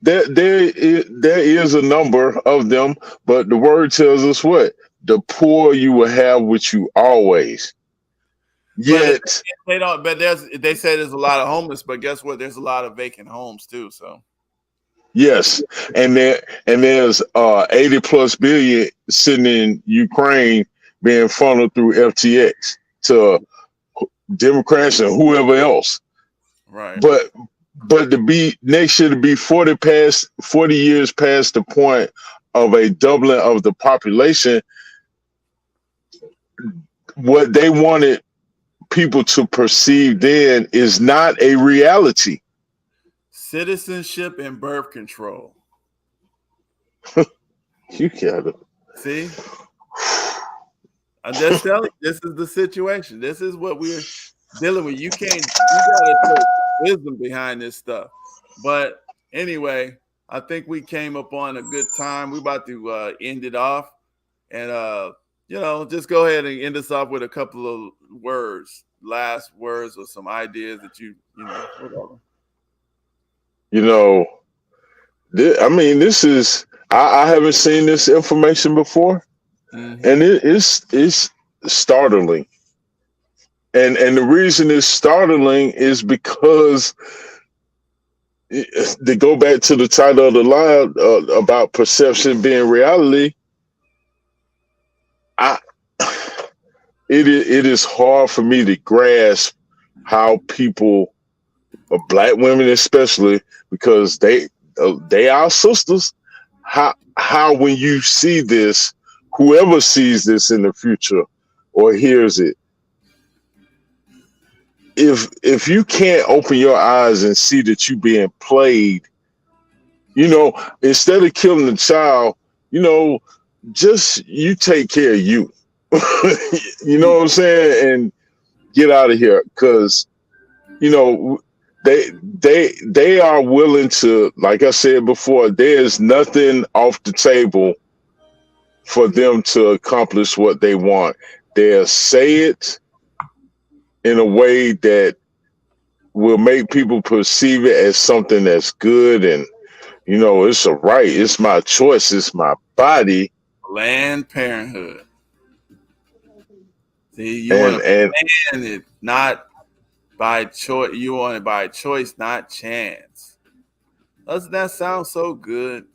there is a number of them, but the word tells us what? The poor you will have with you always. Yet they don't. But they say there's a lot of homeless, but guess what? There's a lot of vacant homes too. So yes, and there's 80+ billion sitting in Ukraine being funneled through FTX to Democrats and whoever else. Right. But to be next year to be 40 years past the point of a doubling of the population, what they wanted people to perceive then is not a reality. Citizenship and birth control. You gotta see. I'm just telling you, this is the situation. This is what we're dealing with. You gotta put wisdom behind this stuff. But anyway, I think we came up on a good time. We're about to end it off. And just go ahead and end us off with a couple of last words or some ideas that whatever. This is I haven't seen this information before. Mm-hmm. And it's startling. And the reason it's startling is because to go back to the title of the line about perception being reality, it is hard for me to grasp how people, Black women especially, because they are sisters, how when you see this, whoever sees this in the future or hears it, if you can't open your eyes and see that you're being played, instead of killing the child, just you take care of you. You know what I'm saying? And get out of here, because you know, they are willing to, like I said before, there's nothing off the table for them to accomplish what they want. They'll say it in a way that will make people perceive it as something that's good, and you know, it's a right, it's my choice, it's my body. Planned Parenthood. See, you want to plan it, not by choice. You want it by choice, not chance. Doesn't that sound so good?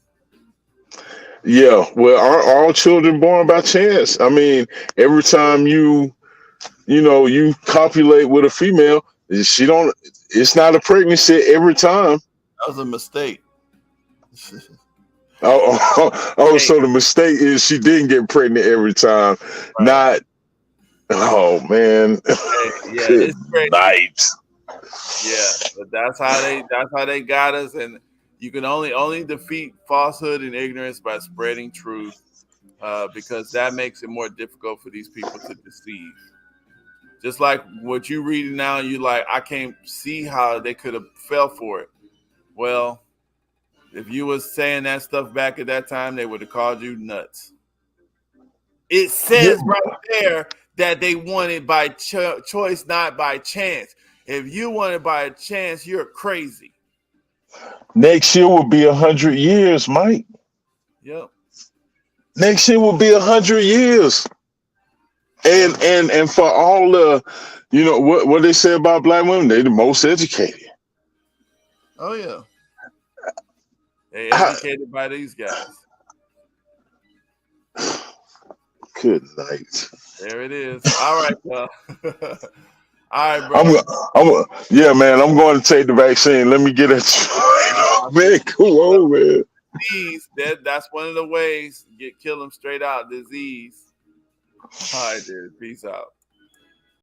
Yeah, well, aren't all children born by chance? I mean, every time you copulate with a female, it's not a pregnancy every time. That was a mistake. So the mistake is she didn't get pregnant every time. Right. Not, oh man. Yeah, it's crazy. Night. Yeah, but that's how they got us, and you can only defeat falsehood and ignorance by spreading truth, because that makes it more difficult for these people to deceive. Just like what you reading now, you like, I can't see how they could have fell for it. Well, if you was saying that stuff back at that time, they would have called you nuts. It says right there that they wanted by choice, not by chance. If you want it by chance, you're crazy. Next year will be 100 years, Mike. Yep. Next year will be 100 years. And for all the, you know, what they say about black women, they're the most educated. Oh yeah. They educated by these guys. Good night. There it is. All right, all right, bro. Yeah, man. I'm going to take the vaccine. Let me get it. Man, come on, man. Disease. That's one of the ways. Kill them straight out. Disease. All right, dude. Peace out.